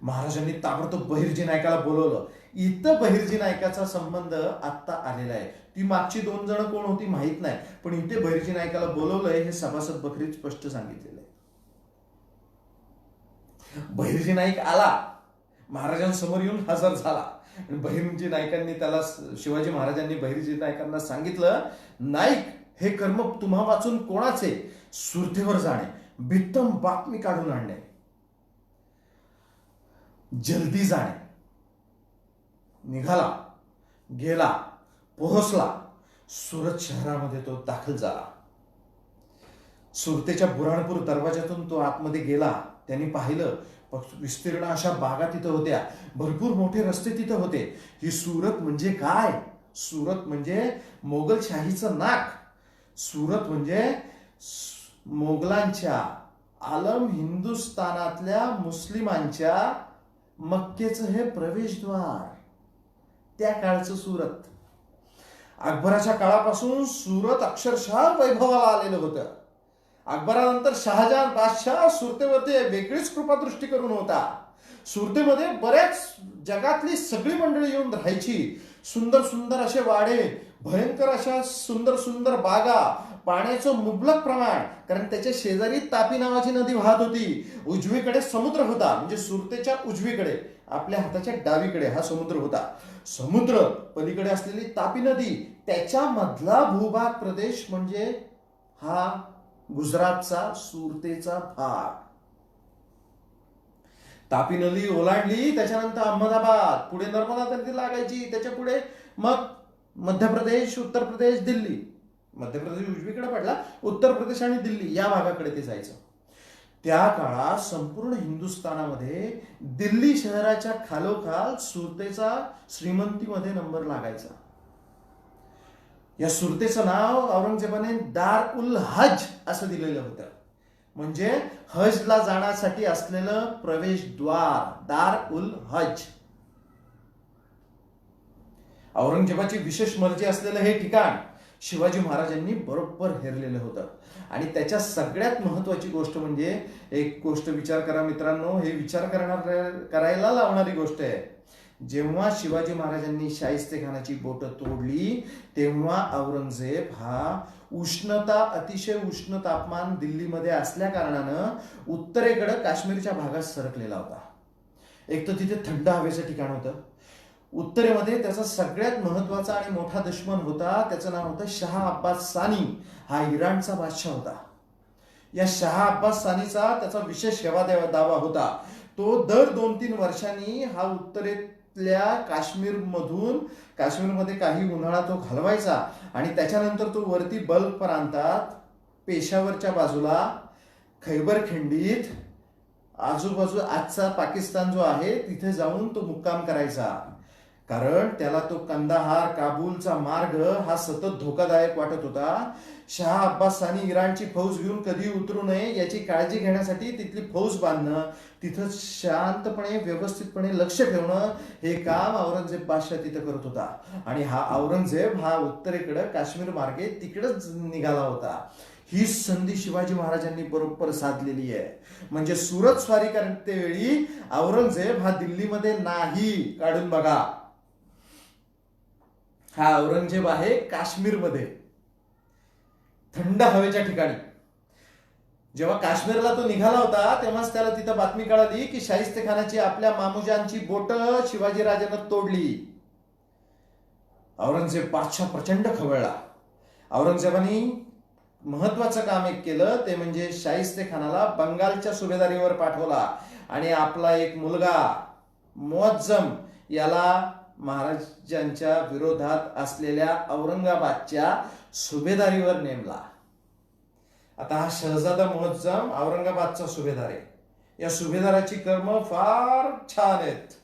महाराजांनी ताबडतोब बहिर्जी नायकाला बोलवलं. इथं बहिर्जी नायकाचा संबंध आत्ता आलेला आहे. ती मागची 2 जण कोण होती माहित नाही, पण इथे बहिर्जी नायकाला बोलवलंय हे सभासद बखरीत स्पष्ट सांगितलेलं आहे. बहिर्जी नाईक आला, महाराजांसमोर येऊन हजर झाला. आणि बहिर्जी नायकांनी त्याला, शिवाजी महाराजांनी बहिर्जी नायकांना सांगितलं, नाईक, हे कर्म तुम्हा वाचून कोणाचे? सुरतेवर जाणे, बित्तम बातमी काढून आणणे, जल्दी जाणे. निघाला, गेला, पोहोचला. सुरत शहरामध्ये तो दाखल झाला. सुरतेच्या बुऱ्हाणपूर दरवाजातून तो आतमध्ये गेला. त्यांनी पाहिलं विस्तीर्ण अशा बागा तिथं होत्या, भरपूर मोठे रस्ते तिथं होते. ही सुरत म्हणजे काय? सुरत म्हणजे मोगलशाहीचं नाक. सुरत म्हणजे मोगलांच्या, आलम हिंदुस्थानातल्या मुस्लिमांच्या मक्केचं हे प्रवेशद्वार. त्या काळचं सुरत. अकबराच्या काळापासून सुरत अक्षरशः वैभवाला आलेलं होतं. अकबरानंतर शहाजहान बादशाह सुरतेवरती वेगळीच कृपादृष्टी करून होता. सुरतेमध्ये बऱ्याच जगातली सगळी मंडळी येऊन राहायची. सुंदर सुंदर असे वाडे, भयंकर अशा सुंदर सुंदर बागा, पाण्याचं मुबलक प्रमाण, कारण त्याच्या शेजारी तापी नावाची नदी वाहत होती. उजवीकडे समुद्र होता, म्हणजे सुरतेच्या उजवीकडे, आपल्या हाताच्या डावीकडे हा समुद्र होता. समुद्र पलीकडे असलेली तापी नदी, त्याच्या मधला भूभाग प्रदेश म्हणजे हा गुजरातचा सुरतेचा भाग. तापी नदी ओलांडली त्याच्यानंतर अहमदाबाद, पुढे नर्मदा नदी लागायची, त्याच्या पुढे मग मध्य प्रदेश, उत्तर प्रदेश, दिल्ली. मध्य प्रदेश उजवीकडे पडला, उत्तर प्रदेश आणि दिल्ली या भागाकडे ते जायचं. त्या काळात संपूर्ण हिंदुस्थानामध्ये दिल्ली शहराच्या खालोखाल सुरतेचा श्रीमंतीमध्ये नंबर लागायचा. या सुरतेचं नाव औरंगजेबाने दार उल हज असं दिलेलं होतं, म्हणजे हजला जाण्यासाठी असलेलं प्रवेशद्वार, दार उल हज. औरंगजेबाची विशेष मर्जी असलेलं हे ठिकाण शिवाजी महाराजांनी बरोबर हेरलेलं होतं. आणि त्याच्या सगळ्यात महत्वाची गोष्ट म्हणजे, एक गोष्ट विचार करा मित्रांनो, हे विचार करायला लावणारी गोष्ट आहे. जेव्हा शिवाजी महाराजांनी शाहिस्तेखानाची बोटं तोडली, तेव्हा औरंगजेब हा अतिशय उष्ण तापमान दिल्लीमध्ये असल्या कारणानं उत्तरेकडे काश्मीरच्या भागात सरकलेला होता. एक तर तिथे थंड हवेचं ठिकाण होतं. उत्तरेमध्ये त्याचा सगळ्यात महत्वाचा आणि मोठा दुश्मन होता, त्याचं नाव होतं शाह अब्बास सानी. हा इराणचा बादशाह होता. या शाह अब्बास सानीचा त्याचा विशेष सेवा दावा होता. तो दर 2-3 वर्षांनी हा उत्तरेतल्या काश्मीरमध्ये काही उन्हाळा तो घालवायचा आणि त्याच्यानंतर तो वरती बल्ख प्रांतात, पेशावरच्या बाजूला, खैबर खिंडीत, आजूबाजू आजचा पाकिस्तान जो आहे तिथे जाऊन तो मुक्काम करायचा. कारण त्याला तो कंदाहार, काबूलचा मार्ग हा सतत धोकादायक वाटत होता. शाह अब्बास सानी इराणची फौज घेऊन कधी उतरू नये याची काळजी घेण्यासाठी तिथली फौज बांधणं, तिथं शांतपणे व्यवस्थितपणे लक्ष ठेवणं, हे काम औरंगजेब बादशाह तिथं करत होता. आणि हा औरंगजेब हा उत्तरेकडे काश्मीर मार्गे तिकडेच निघाला होता. ही संधी शिवाजी महाराजांनी बरोबर साधलेली आहे. म्हणजे सुरत स्वारी करते वेळी औरंगजेब हा दिल्लीमध्ये नाही, काढून बघा, हा औरंगजेब आहे काश्मीरमध्ये, थंड हवेच्या ठिकाणी. जेव्हा काश्मीरला तो निघाला होता तेव्हाच त्याला तिथं बातमी कळाली की शाहिस्तेखानाची आपल्या मामुजांची बोटं शिवाजीराजांना तोडली. औरंगजेब बादशाह प्रचंड खवळला. औरंगजेबाने महत्वाचं काम एक केलं, ते म्हणजे शाहिस्तेखानाला बंगालच्या सुभेदारीवर पाठवला आणि आपला एक मुलगा मुअज्जम याला महाराजांच्या विरोधात असलेल्या औरंगाबादच्या सुभेदारीवर नेमला. आता हा शहजादा मुअज्जम औरंगाबादचा सुभेदार आहे. या सुभेदाराची कर्म फार छान आहेत.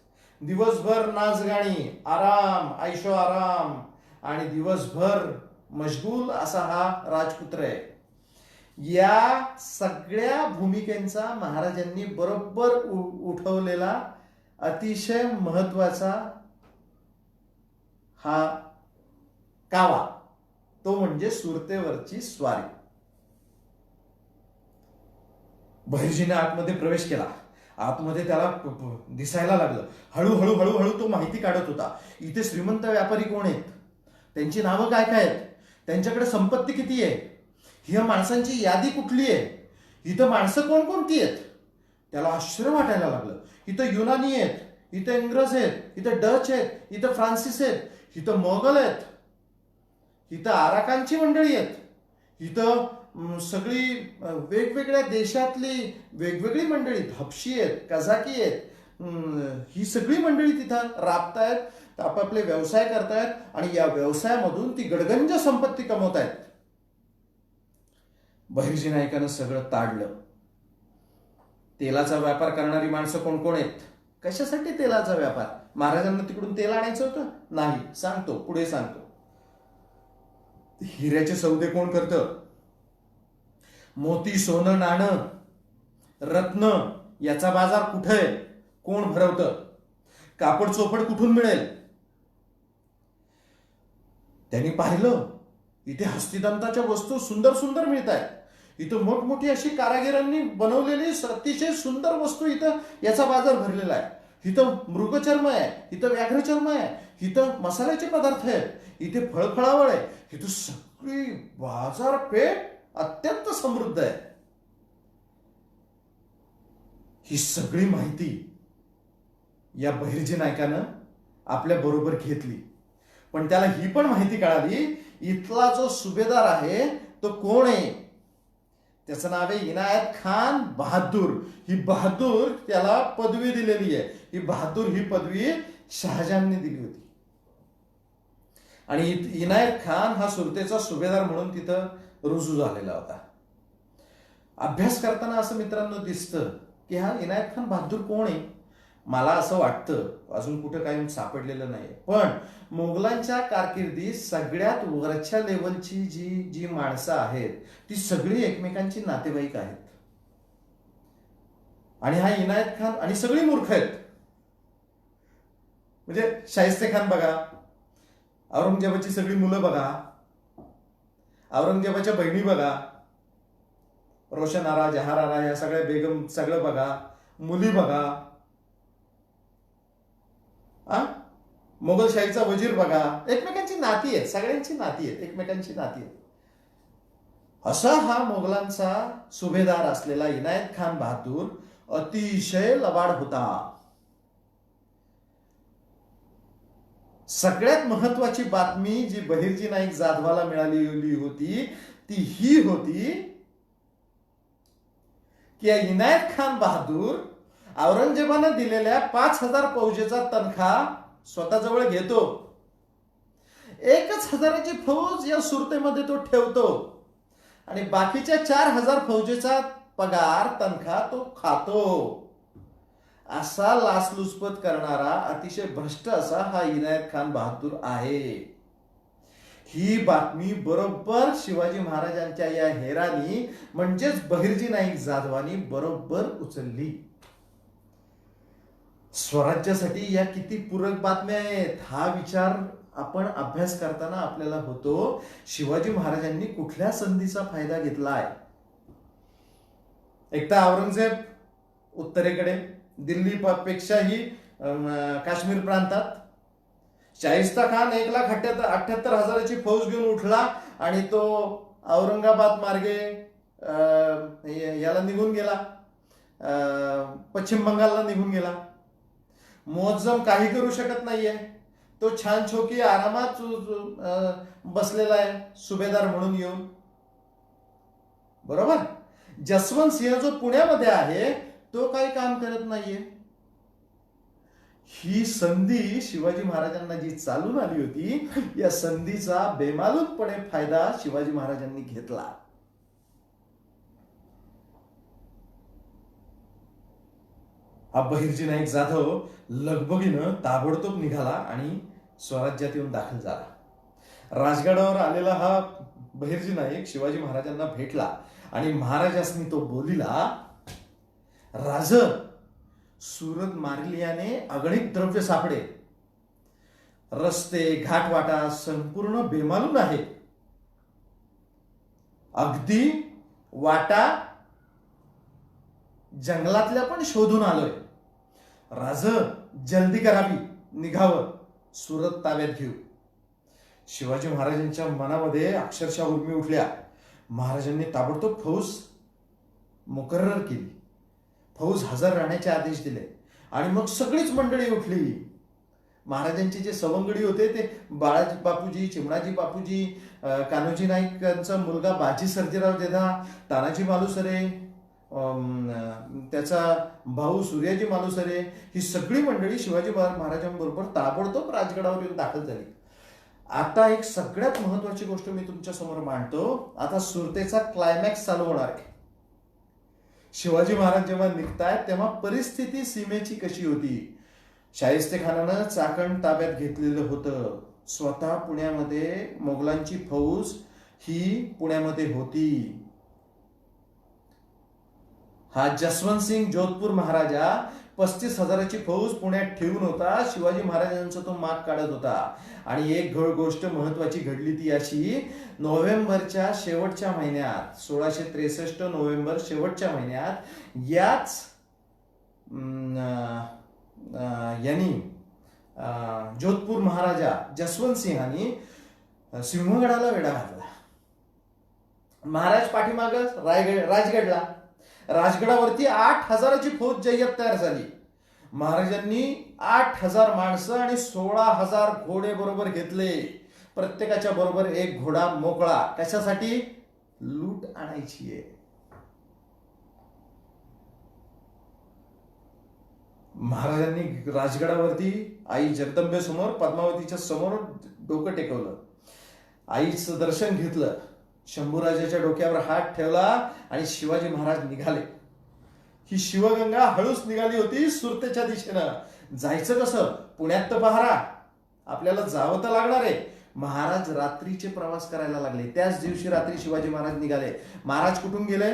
दिवसभर नाचगाणी, आराम, ऐशो आराम आणि दिवसभर मशगूल असा हा राजपुत्र आहे. या सगळ्या भूमिकेचा महाराजांनी बरोबर उठवलेला अतिशय महत्वाचा हा कावा, तो म्हणजे सुरतेवरची स्वारी. बहिर्जीने आतमध्ये प्रवेश केला. आतमध्ये त्याला दिसायला लागलं. हळूहळू हळूहळू तो माहिती काढत होता. इथे श्रीमंत व्यापारी कोण आहेत, त्यांची नावं काय काय आहेत, त्यांच्याकडे संपत्ती किती आहे, ह्या माणसांची यादी कुठली आहे, इथं माणसं कोणकोणती आहेत. त्याला आश्चर्य वाटायला लागलं. इथं युनानी आहेत, इथं इंग्रज आहेत, इथं डच आहेत, इथं फ्रान्सिस आहेत, इथं मोगल आहेत, इथं आराकानची मंडळी आहेत, इथं सगळी वेगवेगळ्या देशातली वेगवेगळी मंडळी, हबशी आहेत, कझाकी आहेत, ही सगळी मंडळी तिथं राबतायत, आपापले व्यवसाय करतायत आणि या व्यवसायामधून ती गडगंज संपत्ती कमवतायत. बहिर्जी नाईकानं सगळं ताडलं. तेलाचा व्यापार करणारी माणसं कोण कोण आहेत? कशासाठी तेलाचा व्यापार? महाराजांना तिकडून तेल आणायचं होतं? नाही. सांगतो, पुढे सांगतो. हिऱ्याचे सौदे कोण करतं? मोती, सोनं, नाणं, रत्न याचा बाजार कुठे आहे? कोण भरवतं? कापड चोपड कुठून मिळेल? त्यांनी पाहिलं इथे हस्तिदंताच्या वस्तू सुंदर सुंदर मिळत आहेत. इथं मोठमोठी अशी कारागिरांनी बनवलेली अतिशय सुंदर वस्तू, इथं याचा बाजार भरलेला आहे. इथं मृगचर्म आहे, इथं व्याघ्रचर्म आहे, इथं मसाल्याचे पदार्थ आहेत, इथे फळफळावळ आहे, इथं सगळी बाजारपेठ अत्यंत समृद्ध आहे. ही सगळी माहिती या बहिर्जी नायकानं आपल्या बरोबर घेतली. पण त्याला ही पण माहिती कळाली, इथला जो सुभेदार आहे तो कोण आहे? त्याचं नाव आहे इनायत खान बहादूर. ही बहादूर त्याला पदवी दिलेली आहे. ही बहादूर ही पदवी शहाजहानने दिली होती. आणि इनायत खान हा सुरतेचा सुभेदार म्हणून तिथं रुजू झालेला होता. अभ्यास करताना असं मित्रांनो दिसतं की हा इनायत खान बहादूर कोण आहे? मला असं वाटतं, अजून कुठं काही सापडलेलं नाही, पण मोगलांच्या कारकिर्दीत सगळ्यात वरच्या लेवलची जी जी माणसं आहेत ती सगळी एकमेकांची नातेवाईक आहेत. आणि हा इनायत खान, आणि सगळी मूर्ख आहेत. म्हणजे शाहिस्ते खान बघा, औरंगजेबाची सगळी मुलं बघा, औरंगजेबाच्या बहिणी बघा, रोशन आरा, जहार आरा, या सगळ्या बेगम सगळं बघा, मुली बघा, मोगलशाहीचा वजीर बघा, एकमेकांची नाती आहेत, सगळ्यांची नाती आहेत, एकमेकांची नाती आहेत. असा हा मोगलांचा सुभेदार असलेला इनायत खान बहादूर अतिशय लबाड होता. सगळ्यात महत्वाची बातमी जी बहिर्जी नाईक जाधवाला मिळालेली होती ती ही होती की इनायत खान बहादूर औरंगजेबानं दिलेल्या 5,000 फौजेचा तनखा स्वतःजवळ घेतो. 1,000ची फौज या सुरतेमध्ये तो ठेवतो आणि बाकीच्या 4,000 फौजेचा पगार तनखा तो खातो. असा लाचलुचपत करणारा अतिशय भ्रष्ट असा हा इनायत खान बहादूर आहे. ही बातमी बरोबर शिवाजी महाराजांच्या या हेरानी म्हणजेच बहिर्जी नाईक जाधवानी बरोबर उचलली. स्वराज्यासाठी या किती पूरक बातम्या आहेत हा विचार आपण अभ्यास करताना आपल्याला होतो. शिवाजी महाराजांनी कुठल्या संधीचा फायदा घेतलाय? एकदा औरंगजेब उत्तरेकडे दिल्लीपेक्षाही काश्मीर प्रांतात, शाहिस्ता खान 1,78,000ची फौज घेऊन उठला आणि तो औरंगाबाद मार्गे याला निघून गेला, पश्चिम बंगालला निघून गेला. मुअज्जम काही करू शकत नाहीये. तो छान छोकी आरामात बसलेला आहे सुभेदार म्हणून येऊन. बरोबर. जसवंत सिंह जो पुण्यामध्ये आहे तो काही काम करत नाहीये. ही संधी शिवाजी महाराजांना जी चालून आली होती या संधीचा बेमालूमपणे फायदा शिवाजी महाराजांनी घेतला. हा बहिर्जी नाईक जाधव लगबगीनं ताबडतोब निघाला आणि स्वराज्यात येऊन दाखल झाला. राजगडावर आलेला हा बहिर्जी नाईक शिवाजी महाराजांना भेटला आणि महाराजांनी तो बोलिला, राज, सुरत मारलियाने अगणित द्रव्य सापडे, रस्ते घाटवाटा संपूर्ण बेमालूम आहे. अगदी वाटा जंगलातल्या पण शोधून आलोय. राज, जल्दी करावी, निघावं, सुरत ताब्यात घेऊ. शिवाजी महाराजांच्या मनामध्ये अक्षरशः उर्मी उठल्या. महाराजांनी ताबडतोब फौज मुकर्रर केली, फौज हजर राहण्याचे आदेश दिले आणि मग सगळीच मंडळी उठली. महाराजांचे जे सवंगडी होते ते बाळाजी बापूजी, चिमणाजी बापूजी, कान्होजी नाईकांचा मुलगा बाजी सर्जेराव जेधा, तानाजी मालुसरे, त्याचा भाऊ सूर्याजी मालुसरे, ही सगळी मंडळी शिवाजी महाराजांबरोबर ताबडतोब राजगडावर येऊन दाखल झाली. आता एक सगळ्यात महत्वाची गोष्ट मी तुमच्या समोर मांडतो. आता सुरतेचा क्लायमॅक्स चालू होणार आहे. शिवाजी महाराज जेव्हा निघतायत तेव्हा परिस्थिती सीमेची कशी होती. शाहिस्तेखानानं चाकण ताब्यात घेतलेलं होतं. स्वतः पुण्यामध्ये मोगलांची फौज ही पुण्यामध्ये होती. हा जसवंत सिंग जोधपूर महाराजा 35,000ची फौज पुण्यात ठेवून होता. शिवाजी महाराजांचा तो माग काढत होता. आणि एक गोष्ट महत्वाची घडली ती अशी, नोव्हेंबरच्या शेवटच्या महिन्यात 1663 नोव्हेंबर शेवटच्या महिन्यात याच यांनी जोधपूर महाराजा जसवंत सिंहांनी सिंहगडाला वेढा घातला. महाराज पाठीमाग राजगडला, राजगडावरती 8,000ची फौज जय्यत तयार झाली. महाराजांनी 8,000 माणसं आणि 16,000 घोडे बरोबर घेतले. प्रत्येकाच्या बरोबर एक घोडा मोकळा. कशासाठी? लूट आणायची आहे. महाराजांनी राजगडावरती आई जगदंबे समोर, पद्मावतीच्या समोर डोकं टेकवलं. आईचं दर्शन घेतलं. शंभूराजाच्या डोक्यावर हात ठेवला आणि शिवाजी महाराज निघाले. ही शिवगंगा हळूच निघाली होती सुरतेच्या दिशेनं. जायचं कसं? पुण्यात तर पहारा, आपल्याला जावं तर लागणार आहे. महाराज रात्रीचे प्रवास करायला लागले. त्याच दिवशी रात्री शिवाजी महाराज निघाले. महाराज कुठून गेले?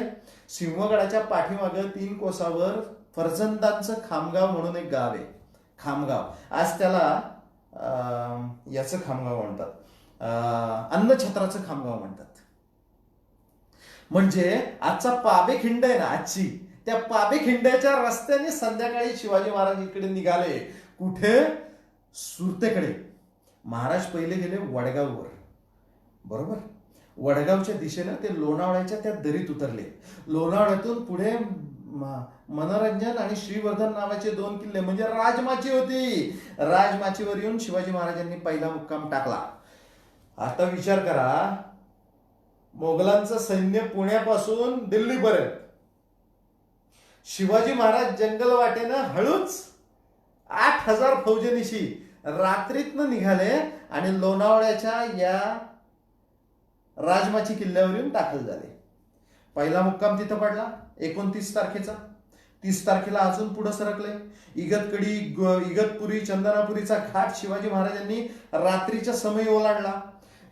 सिंहगडाच्या पाठीमागं 3 कोसावर फर्जंदांचं खामगाव म्हणून एक गाव आहे. खामगाव, आज त्याला याचं खामगाव म्हणतात, अन्नछत्राचं खामगाव म्हणतात. म्हणजे आजचा पाबे खिंड आहे ना, आजची त्या पाबे खिंड्याच्या रस्त्याने संध्याकाळी शिवाजी महाराज इकडे निघाले. कुठे? सुरतेकडे. महाराज पहिले गेले वडगाववर, बरोबर. वडगावच्या दिशेनं ते लोणावळ्याच्या त्या दरीत उतरले. लोणावळ्यातून पुढे मनोरंजन आणि श्रीवर्धन नावाचे 2 किल्ले, म्हणजे राजमाची होती. राजमाचीवर येऊन शिवाजी महाराजांनी पहिला मुक्काम टाकला. आता विचार करा, मोगलांचं सैन्य पुण्यापासून दिल्लीपर्यंत, शिवाजी महाराज जंगल वाटेनं हळूच 8,000 फौजेनिशी रात्रीतनं निघाले आणि लोणावळ्याच्या या राजमाची किल्ल्यावर येऊन दाखल झाले. पहिला मुक्काम तिथं पडला 29 तारखेचा. 30 तारखेला अजून पुढे सरकले. इगतपुरी, चंदनापुरीचा घाट शिवाजी महाराजांनी रात्रीच्या समयी ओलांडला.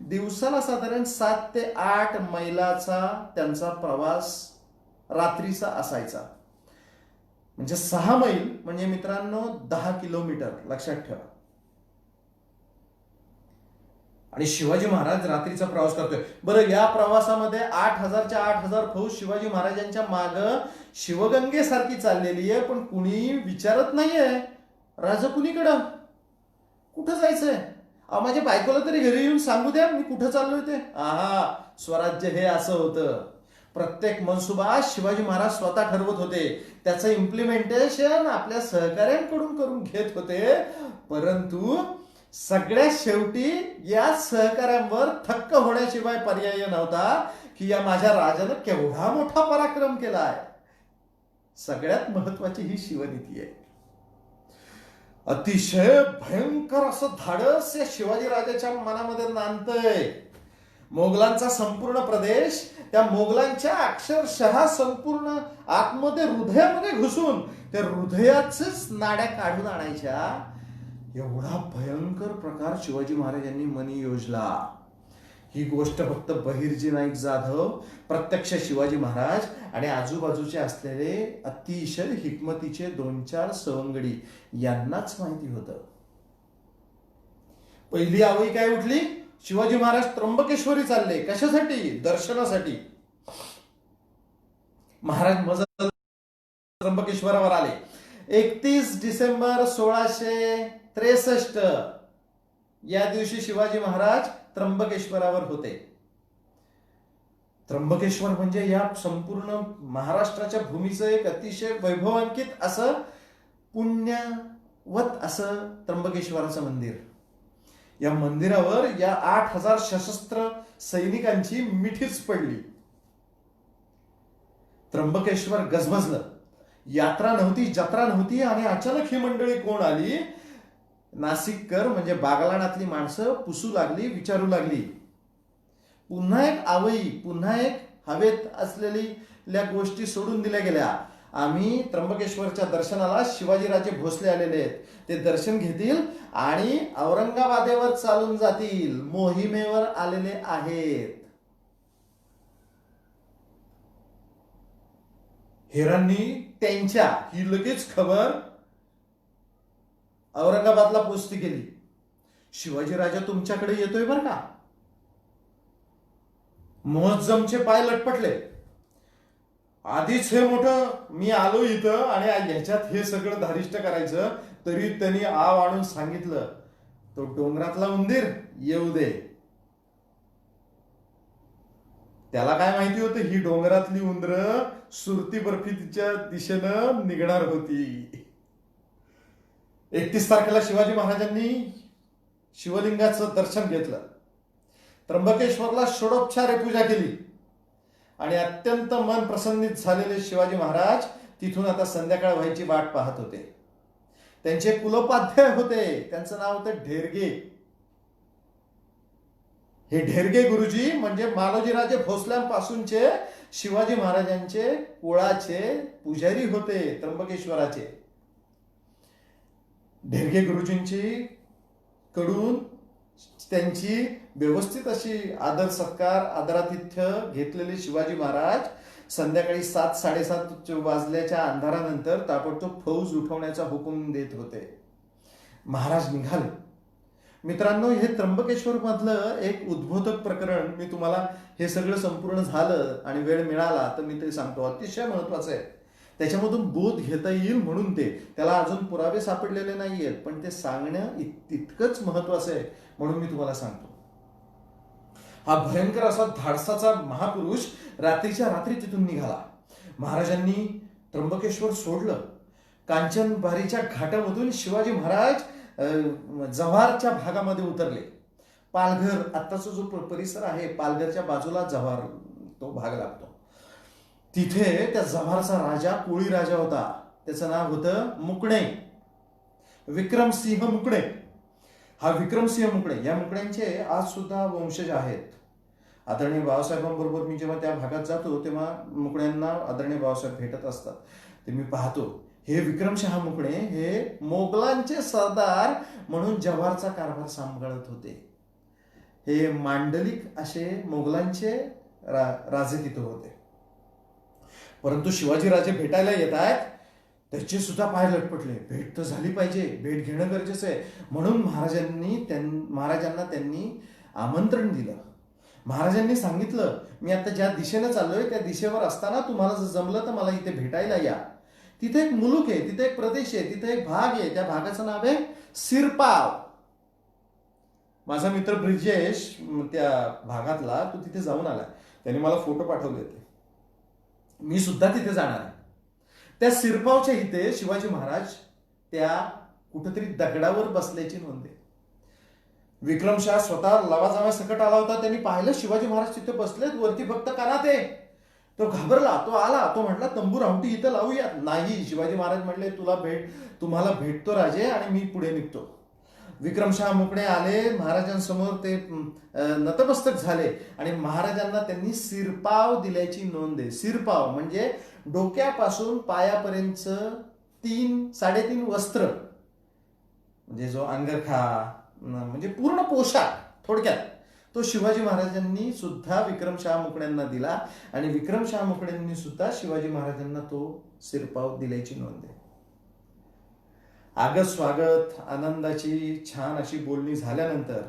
दिवसाला साधारण 7 ते 8 मैलाचा त्यांचा प्रवास रात्रीचा असायचा. म्हणजे 6 मैल म्हणजे मित्रांनो 10 किलोमीटर, लक्षात ठेवा. आणि शिवाजी महाराज रात्रीचा प्रवास करतोय. बरं, या प्रवासामध्ये 8,000च्या 8,000 फौज शिवाजी महाराजांच्या माग शिवगंगेसारखी चाललेली आहे. पण कुणी विचारत नाहीये, राजा कुणीकडं, कुठं जायचंय? माझ्या बायकोला तरी घरी येऊन सांगू द्या मी कुठं चाललोय ते. स्वराज्य हे असं होतं. प्रत्येक मनसुबा शिवाजी महाराज स्वतः ठरवत होते. त्याचं इम्प्लिमेंटेशन आपल्या सहकाऱ्यांकडून करून घेत होते. परंतु सगळ्यात शेवटी या सहकाऱ्यांवर थक्क होण्याशिवाय पर्याय नव्हता की या माझ्या राजानं केवढा मोठा पराक्रम केलाय. सगळ्यात महत्वाची ही शिवनीती आहे. अतिशय भयंकर असं धाडस या शिवाजी राजाच्या मनामध्ये नांदतंय. मोगलांचा संपूर्ण प्रदेश त्या मोगलांच्या अक्षरशः संपूर्ण आतमध्ये हृदयामध्ये घुसून त्या हृदयाचेच नाड्या काढून आणायच्या, एवढा भयंकर प्रकार शिवाजी महाराजांनी मनी योजला. ही गोष्ट फक्त बहिर्जी नाईक जाधव, प्रत्यक्ष शिवाजी महाराज आणि आजूबाजूचे असलेले अतिशय हिकमतीचे 2-4 सवंगडी यांनाच माहिती होतं. पहिली आवई काय उठली? शिवाजी महाराज त्र्यंबकेश्वरी चालले. कशासाठी? दर्शनासाठी. महाराज मजल त्र्यंबकेश्वरावर आले. 31 डिसेंबर 1663 या दिवशी शिवाजी महाराज त्र्यंबकेश्वरावर होते. त्र्यंबकेश्वर म्हणजे या संपूर्ण महाराष्ट्राच्या भूमीचं एक अतिशय वैभवांकित असं पुण्यवत असं त्र्यंबकेश्वराचं मंदिर. या मंदिरावर या 8,000 सशस्त्र सैनिकांची मिठीच पडली. त्र्यंबकेश्वर गजबजलं. यात्रा नव्हती, जत्रा नव्हती, आणि अचानक ही मंडळी कोण आली? नाशिककर म्हणजे बागलाणातली माणसं पुसू लागली, विचारू लागली. पुन्हा एक आवई, पुन्हा एक हवेत असलेल्या गोष्टी सोडून दिल्या गेल्या. आम्ही त्र्यंबकेश्वरच्या दर्शनाला शिवाजीराजे भोसले आलेले आहेत, ते दर्शन घेतील आणि औरंगाबादेवर चालून जातील, मोहिमेवर आलेले आहेत. हेरांनी त्यांच्या ही लगेच खबर औरंगाबादला पोचती केली. शिवाजीराजा तुमच्याकडे येतोय बर का. मोहज्जमचे पाय लटपटले. आधीच हे मोठं मी आलो इथं आणि ह्याच्यात हे सगळं धारिष्ट करायचं, तरी त्यांनी आव आणून सांगितलं, तो डोंगरातला उंदीर येऊ दे. त्याला काय माहिती होतं, ही डोंगरातली उंदर सुरती बर्फी तिच्या दिशेनं निघणार होती. 31 तारखेला शिवाजी महाराजांनी शिवलिंगाचं दर्शन घेतलं, त्र्यंबकेश्वरला षोडोपचारे पूजा केली आणि अत्यंत मन प्रसन्नित झालेले शिवाजी महाराज तिथून आता संध्याकाळ व्हायची वाट पाहत होते. त्यांचे कुलोपाध्याय होते, त्यांचं नाव होतं ढेरगे. हे ढेरगे गुरुजी म्हणजे मालोजीराजे भोसल्यांपासूनचे शिवाजी महाराजांचे कुळाचे पुजारी होते त्र्यंबकेश्वराचे. ढेरगे गुरुजींची कडून त्यांची व्यवस्थित अशी आदर सत्कार आदरातिथ्य घेतलेले शिवाजी महाराज संध्याकाळी 7-7:30 वाजल्याच्या अंधारानंतर ताबडतोब फौज उठवण्याचा हुकूम देत होते. महाराज निघाले. मित्रांनो, हे त्र्यंबकेश्वर मधलं एक उद्बोधक प्रकरण मी तुम्हाला, हे सगळं संपूर्ण झालं आणि वेळ मिळाला तर मी ते सांगतो, अतिशय महत्वाचं आहे. त्याच्यामधून बोध घेता येईल म्हणून त्याला अजून पुरावे सापडलेले नाहीयेत, पण ते सांगणं तितकंच महत्वाचं आहे म्हणून मी तुम्हाला सांगतो. हा भयंकर असा धाडसाचा महापुरुष रात्रीच्या रात्री तिथून निघाला. महाराजांनी त्र्यंबकेश्वर सोडलं. कांचनबारीच्या घाटामधून शिवाजी महाराज जव्हारच्या भागामध्ये उतरले. पालघर आत्ताचा जो परिसर आहे, पालघरच्या बाजूला जव्हार तो भाग लागतो. तिथे त्या जव्हारचा राजा कोळी राजा होता. त्याचं नाव होतं मुकणे, विक्रमसिंह मुकणे. हा विक्रमसिंह मुकणे, या मुकण्यांचे आज सुद्धा वंशज आहेत. आदरणीय बाबासाहेबांबरोबर मी जेव्हा त्या भागात जातो तेव्हा मुकण्यांना आदरणीय बाबासाहेब भेटत असतात, ते मी पाहतो. हे विक्रमशहा मुकणे हे मोगलांचे सरदार म्हणून जव्हारचा कारभार सांभाळत होते. हे मांडलिक असे मोगलांचे राजे तिथे होते. परंतु शिवाजीराजे भेटायला येत आहेत, त्याचे सुद्धा पाय लटपटले. भेट तर झाली पाहिजे, भेट घेणं गरजेचं आहे. म्हणून महाराजांना त्यांनी आमंत्रण दिलं. महाराजांनी सांगितलं, मी आता ज्या दिशेनं चाललोय त्या दिशेवर असताना तुम्हाला जर जमलं तर मला इथे भेटायला या. तिथे एक मुलूक आहे, तिथे एक प्रदेश आहे, तिथे एक भाग आहे, त्या भागाचं नाव आहे सिरपाव. माझा मित्र ब्रिजेश त्या भागातला, तो तिथे जाऊन आला, त्याने मला फोटो पाठवले होते. मी सुद्धा तिथे जाणार आहे. त्या सिरपावच्या इथे शिवाजी महाराज त्या कुठेतरी दगडावर बसल्याची नोंद आहे. विक्रमशाह स्वतः लवाजमा सकट आला होता. त्यांनी पाहिलं शिवाजी महाराज तिथे बसलेत, वरती फक्त कानात आहे. तो घाबरला, तो आला, तो म्हटला तंबू रावटी इथं लावूया. नाही, शिवाजी महाराज म्हटले तुम्हाला भेटतो राजे आणि मी पुढे निघतो. विक्रमशहा मुकणे आले महाराजांसमोर, ते नतमस्तक झाले आणि महाराजांना त्यांनी सिरपाव दिल्याची नोंद आहे. सिरपाव म्हणजे डोक्यापासून पायापर्यंत 3-3.5 वस्त्र, म्हणजे जो अंगरखा म्हणजे पूर्ण पोशाख थोडक्यात, तो शिवाजी महाराजांनी सुद्धा विक्रमशहा मुकण्यांना दिला आणि विक्रमशहा मुकण्यांनी सुद्धा शिवाजी महाराजांना तो सिरपाव दिल्याची नोंद आहे. आगत स्वागत आनंदाची छान अशी बोलणी झाल्यानंतर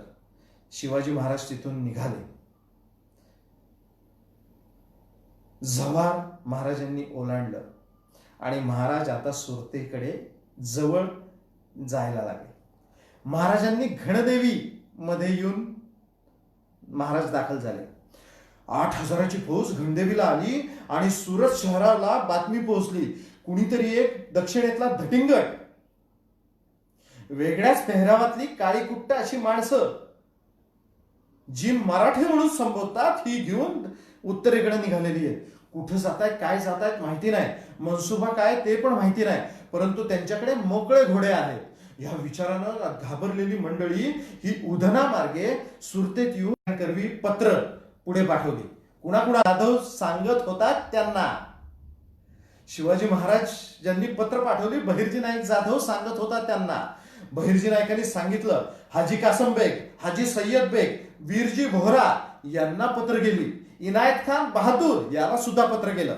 शिवाजी महाराज तिथून निघाले. जव्हार महाराजांनी ओलांडलं आणि महाराज आता सुरतेकडे जवळ जायला लागले. महाराजांनी घणदेवी मध्ये येऊन महाराज दाखल झाले. 8,000ची फौज घणदेवीला आली आणि सुरत शहराला बातमी पोहोचली, कुणीतरी एक दक्षिणेतला धटिंगट, वेगळ्याच पेहरावातली काळीकुट्ट अशी माणसं जी मराठी म्हणून संबोधतात, ही घेऊन उत्तरेकडे निघालेली आहे. कुठं जातायत काय जातायत माहिती नाही, मनसुबा काय ते पण माहिती नाही, परंतु त्यांच्याकडे मोकळे घोडे आहेत. या विचारानं घाबरलेली मंडळी ही उधना मार्गे सुरतेत येऊन करवी पत्र पुढे पाठवली. कुणाकुणा जाधव सांगत होता त्यांना. शिवाजी महाराज ज्यांनी पत्र पाठवली, बहिर्जी नाईक जाधव सांगत होता त्यांना. बहिर्जी नाईकांनी सांगितलं, हाजी कासम बेग, हाजी सय्यद बेग, वीरजी भोहरा यांना पत्र गेली. इनायत खान बहादूर याला सुद्धा पत्र गेलं.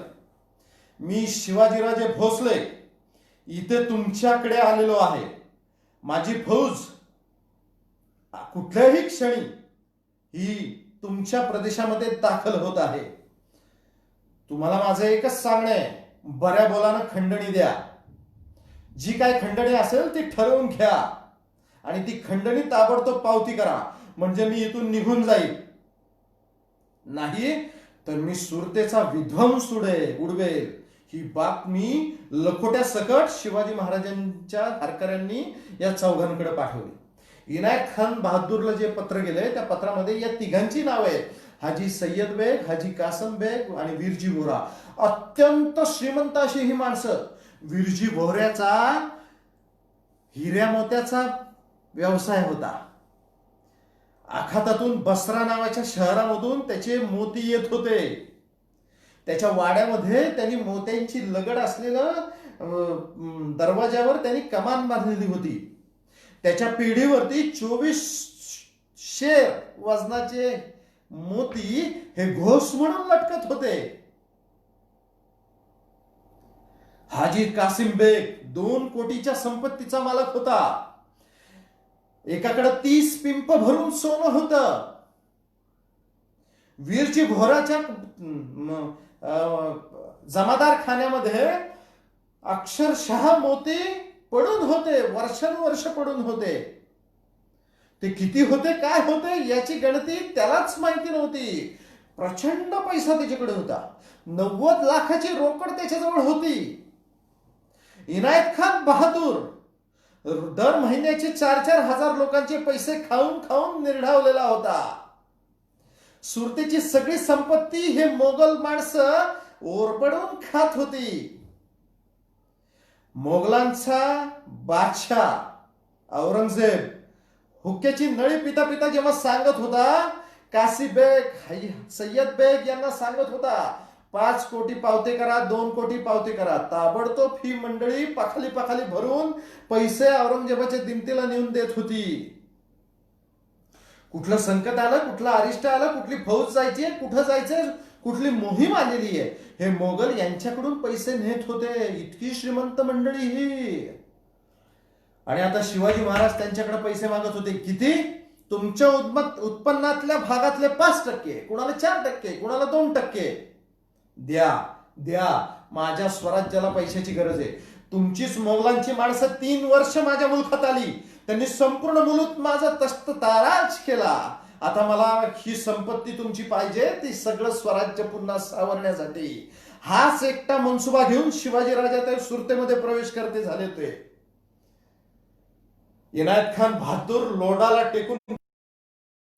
मी शिवाजीराजे भोसले इथे तुमच्याकडे आलेलो आहे. माझी फौज कुठल्याही क्षणी ही तुमच्या प्रदेशामध्ये दाखल होत आहे. तुम्हाला माझं एकच सांगणं आहे, बऱ्या बोलानं खंडणी द्या. जी काय खंडणी असेल ती ठरवून घ्या आणि ती खंडणी ताबडतोब पावती करा, म्हणजे मी इथून निघून जाईल. नाही तर मी सुरतेचा विध्वंस उडवेल. ही बातमी लखोट्या सकट शिवाजी महाराजांच्या हरकऱ्यांनी या चौघांकडे पाठवली. इनायत खान बहादूरला जे पत्र गेले त्या पत्रामध्ये या तिघांची नावे आहेत, हाजी सय्यद बेग, हाजी कासम बेग आणि वीरजी बोहरा. अत्यंत श्रीमंत अशी ही माणसं. वीरजी बोहऱ्याचा हिऱ्या मोत्याचा व्यवसाय होता. आखातातून बसरा नावाच्या शहरामधून त्याचे मोती येत होते. त्याच्या वाड्यामध्ये त्यांनी मोत्यांची लगड असलेलं दरवाजावर त्यांनी कमान बांधलेली होती. त्याच्या पिढीवरती 24 शेर वजनाचे मोती हे घोष म्हणून लटकत होते. हाजी कासिम बेग 2 कोटीच्या संपत्तीचा मालक होता. एकाकडे 30 पिंप भरून सोनं होतं. वीरजी भोराच्या जमादार खान्यामध्ये अक्षरशः मोती पडून होते, वर्षानुवर्ष पडून होते. ते किती होते काय होते याची गणती त्यालाच माहिती नव्हती. प्रचंड पैसा त्याच्याकडे होता. 90 लाखाची रोकड त्याच्याजवळ होती. इनायत खान बहादूर दर महिन्याचे 4-4 हजार लोकांचे पैसे खाऊन खाऊन निर्ढावलेला होता. सुरतेची सगळी संपत्ती हे मोगल माणसं ओरबडून खात होती. मोगलांचा बादशाह औरंगजेब हुक्क्याची नळी पिता पिता जेव्हा सांगत होता, कासी बेग, सय्यद बेग यांना सांगत होता, 5 कोटी पावते करा, 2 कोटी पावते करा. ताबडतोब ही मंडळी पाखाली पाखाली भरून पैसे औरंगजेबाच्या दिमतीला नेऊन देत होती. कुठलं संकट आलं, कुठलं अरिष्ट आलं, कुठली फौज जायची, कुठं जायचं, कुठली मोहीम आलेली आहे, हे मोगल यांच्याकडून पैसे नेत होते. इतकी श्रीमंत मंडळी ही. आणि आता शिवाजी महाराज त्यांच्याकडे पैसे मागत होते. किती? तुमच्या उत्पन्नातल्या भागातले 5%, कुणाला 4%, कुणाला 2%. द्या द्या, माझ्या स्वराज्याला पैशाची गरज आहे. तुमचीच मोगलांची माणसं 3 वर्ष माझ्या मुलखात आली. त्यांनी संपूर्ण मुलूक माझा तस्त ताराज केला. आता मला ही संपत्ती तुमची पाहिजे, ती सगळं स्वराज्य पुन्हा सावरण्यासाठी. हाच एकटा मनसुबा घेऊन शिवाजी राजा सुरतेमध्ये प्रवेश करते झाले ते. इनायत खान बहादूर लोडाला टेकून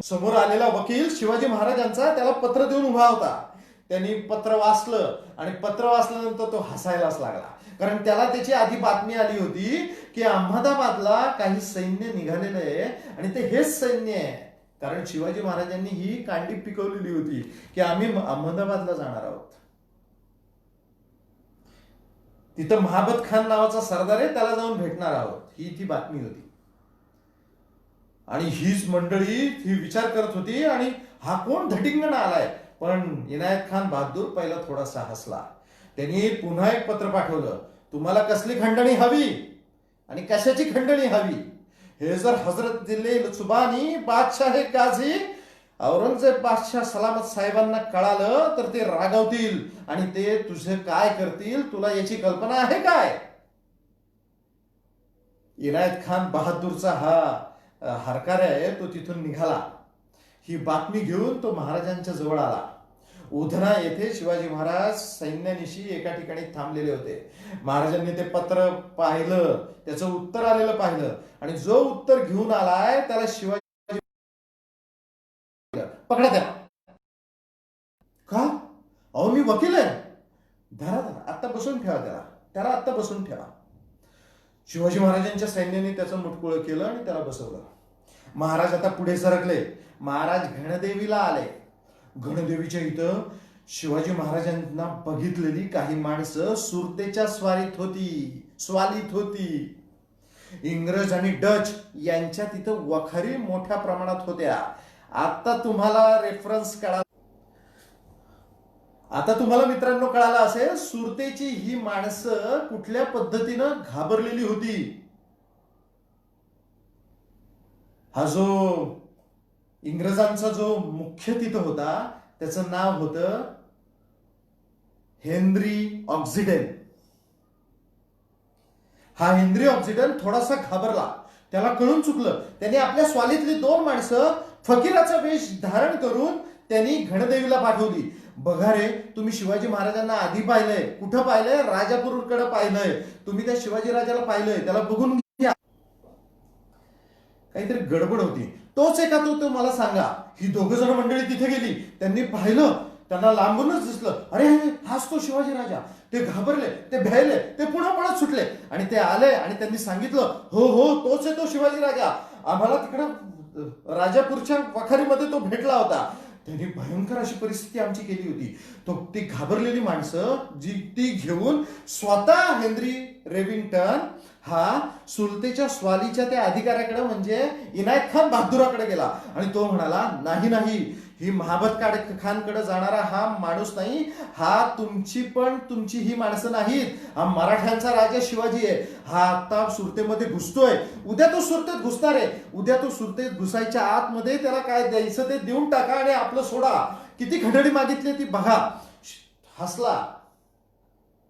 समोर आलेला वकील शिवाजी महाराजांचा त्याला पत्र देऊन उभा होता. त्यांनी पत्र वाचलं आणि पत्र वाचल्यानंतर तो हसायलाच लागला. कारण त्याला त्याची आधी बातमी आली होती की अहमदाबादला काही सैन्य निघालेलं आहे आणि ते हेच सैन्य आहे. कारण शिवाजी महाराजांनी ही कांडी पिकवलेली होती की आम्ही अहमदाबादला जाणार आहोत. तिथं महाबत खान नावाचा सरदार आहे, त्याला जाऊन भेटणार आहोत, ही ती बातमी होती. आणि हीच मंडळी ही विचार करत होती आणि हा कोण धटिंगण आलाय. पण इनायत खान बहादूर पहिला थोडासा हसला. त्यांनी पुन्हा एक पत्र पाठवलं, तुम्हाला कसली खंडणी हवी आणि कशाची खंडणी हवी हे जर हजरत दिल्ली सुबानी बादशाह गाझी औरंगजेब बादशाह सलामत साहेबांना कळालं तर ते रागवतील आणि ते तुझे काय करतील, तुला याची कल्पना आहे काय? इनायत खान बहादूरचा हा हरकार आहे तो तिथून निघाला. ही बातमी घेऊन तो महाराजांच्या जवळ आला. उधना येथे शिवाजी महाराज सैन्यानिशी एका ठिकाणी थांबलेले होते. महाराजांनी ते पत्र पाहिलं, त्याचं उत्तर आलेलं पाहिलं आणि जो उत्तर घेऊन आलाय त्याला शिवाजी पकडा द्या. का? अहो मी वकील आहे, धरा धरा, आत्ता बसून ठेवा त्याला आत्ता बसून ठेवा. शिवाजी महाराजांच्या सैन्याने त्याचं मुटकुळं केलं आणि त्याला बसवलं. महाराज आता पुढे सरकले. महाराज घणदेवीला आले. घणदेवीच्या इथं शिवाजी महाराजांना बघितलेली काही माणसं सुरतेच्या स्वालीत होती. इंग्रज आणि डच यांच्या तिथं वखारी मोठ्या प्रमाणात होत्या. आता तुम्हाला रेफरन्स कळा. आता तुम्हाला मित्रांनो कळालं असेल सुरतेची ही माणसं कुठल्या पद्धतीनं घाबरलेली होती. हा जो इंग्रजांचा जो मुख्य तिथं होता त्याचं नाव होतं हेनरी ऑक्सिडेन. हा हेनरी ऑक्सिडेन थोडासा घाबरला. त्याला कळून चुकलं. त्याने आपल्या स्वालीतली 2 माणसं फकीराचा वेश धारण करून त्यांनी घणदेवीला पाठवली. बघा रे, तुम्ही शिवाजी महाराजांना आधी पाहिलंय. कुठं पाहिलंय? राजापूरकडे पाहिलंय. तुम्ही त्या शिवाजी राजाला पाहिलंय. त्याला बघून घ्या. काहीतरी गडबड होती. तोच एका तो मला सांगा. ही 2 जण मंडळी तिथे गेली. त्यांनी पाहिलं. त्यांना लांबूनच दिसलं. अरे हाच तो शिवाजी राजा. ते घाबरले, ते भ्यायले, ते पुन्हा पळत सुटले आणि ते आले आणि त्यांनी सांगितलं हो हो तोच आहे तो शिवाजी राजा. आम्हाला तिकडं राजापूरच्या वखारीमध्ये तो भेटला होता. त्यांनी भयंकर अशी परिस्थिती आमची केली होती. ती घाबरलेली माणसं ती घेऊन स्वतः हेनरी रेविंग्टन हा सुलतेच्या स्वालीच्या त्या अधिकाऱ्याकडे म्हणजे इनायत खान बहादुराकडे गेला आणि तो म्हणाला नाही ही महाबत खानकडे जाणारा हा माणूस नाही. हा तुमची ही माणसं नाहीत. हा मराठ्यांचा राजा शिवाजी आहे. हा आता सुरतेमध्ये घुसतोय. उद्या तो सुरतेत घुसणार आहे. उद्या तो सुरतेत घुसायच्या आतमध्ये त्याला काय द्यायचं ते देऊन टाका आणि आपलं सोडा. किती खंडणी मागितली ती बघा. हसला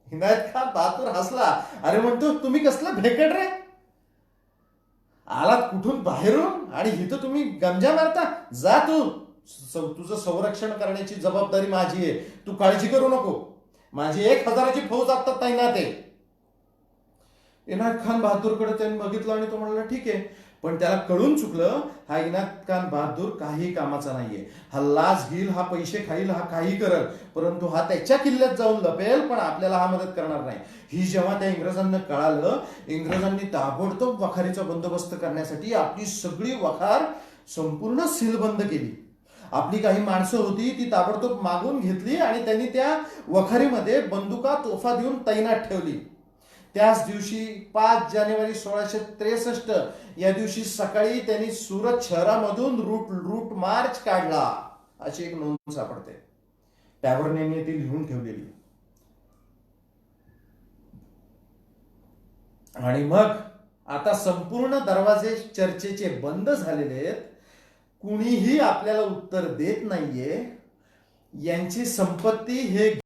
इनायत खान बहादूर हसला. अरे म्हणतो तुम्ही कसलं भेकड रे, आलात कुठून बाहेरून आणि इथं तुम्ही गंजा मारता. जा तुझं संरक्षण करण्याची जबाबदारी माझी आहे. तू काळजी करू नको. माझी 1000ची फौज आता तैनात आहे. इनायत खान बहादूरकडे त्यांनी बघितलं आणि तो म्हणाला ठीक आहे. पण त्याला कळून चुकलं हा इनायत खान बहादूर काही कामाचा नाहीये. हा लाच घेईल, हा पैसे खाईल, हा काही करल, परंतु हा त्याच्या किल्ल्यात जाऊन लपेल पण आपल्याला हा मदत करणार नाही. ही जेव्हा त्या इंग्रजांना कळालं, इंग्रजांनी ताबडतोब वखारीचा बंदोबस्त करण्यासाठी आपली सगळी वखार संपूर्ण सीलबंद केली. आपली काही माणसं होती ती ताबडतोब मागून घेतली आणि त्यांनी त्या वखारीमध्ये बंदुका तोफा देऊन तैनात ठेवली. त्याच दिवशी 5 जानेवारी 1663 या दिवशी सकाळी त्यांनी सुरत शहरामधून रूट मार्च काढला अशी एक नोंद सापडते. टॅबर्नेने ती लिहून ठेवलेली. आणि मग आता संपूर्ण दरवाजे चर्चेचे बंद झालेले आहेत. कुणीही आपल्याला उत्तर देत नाहीये. यांची संपत्ती हे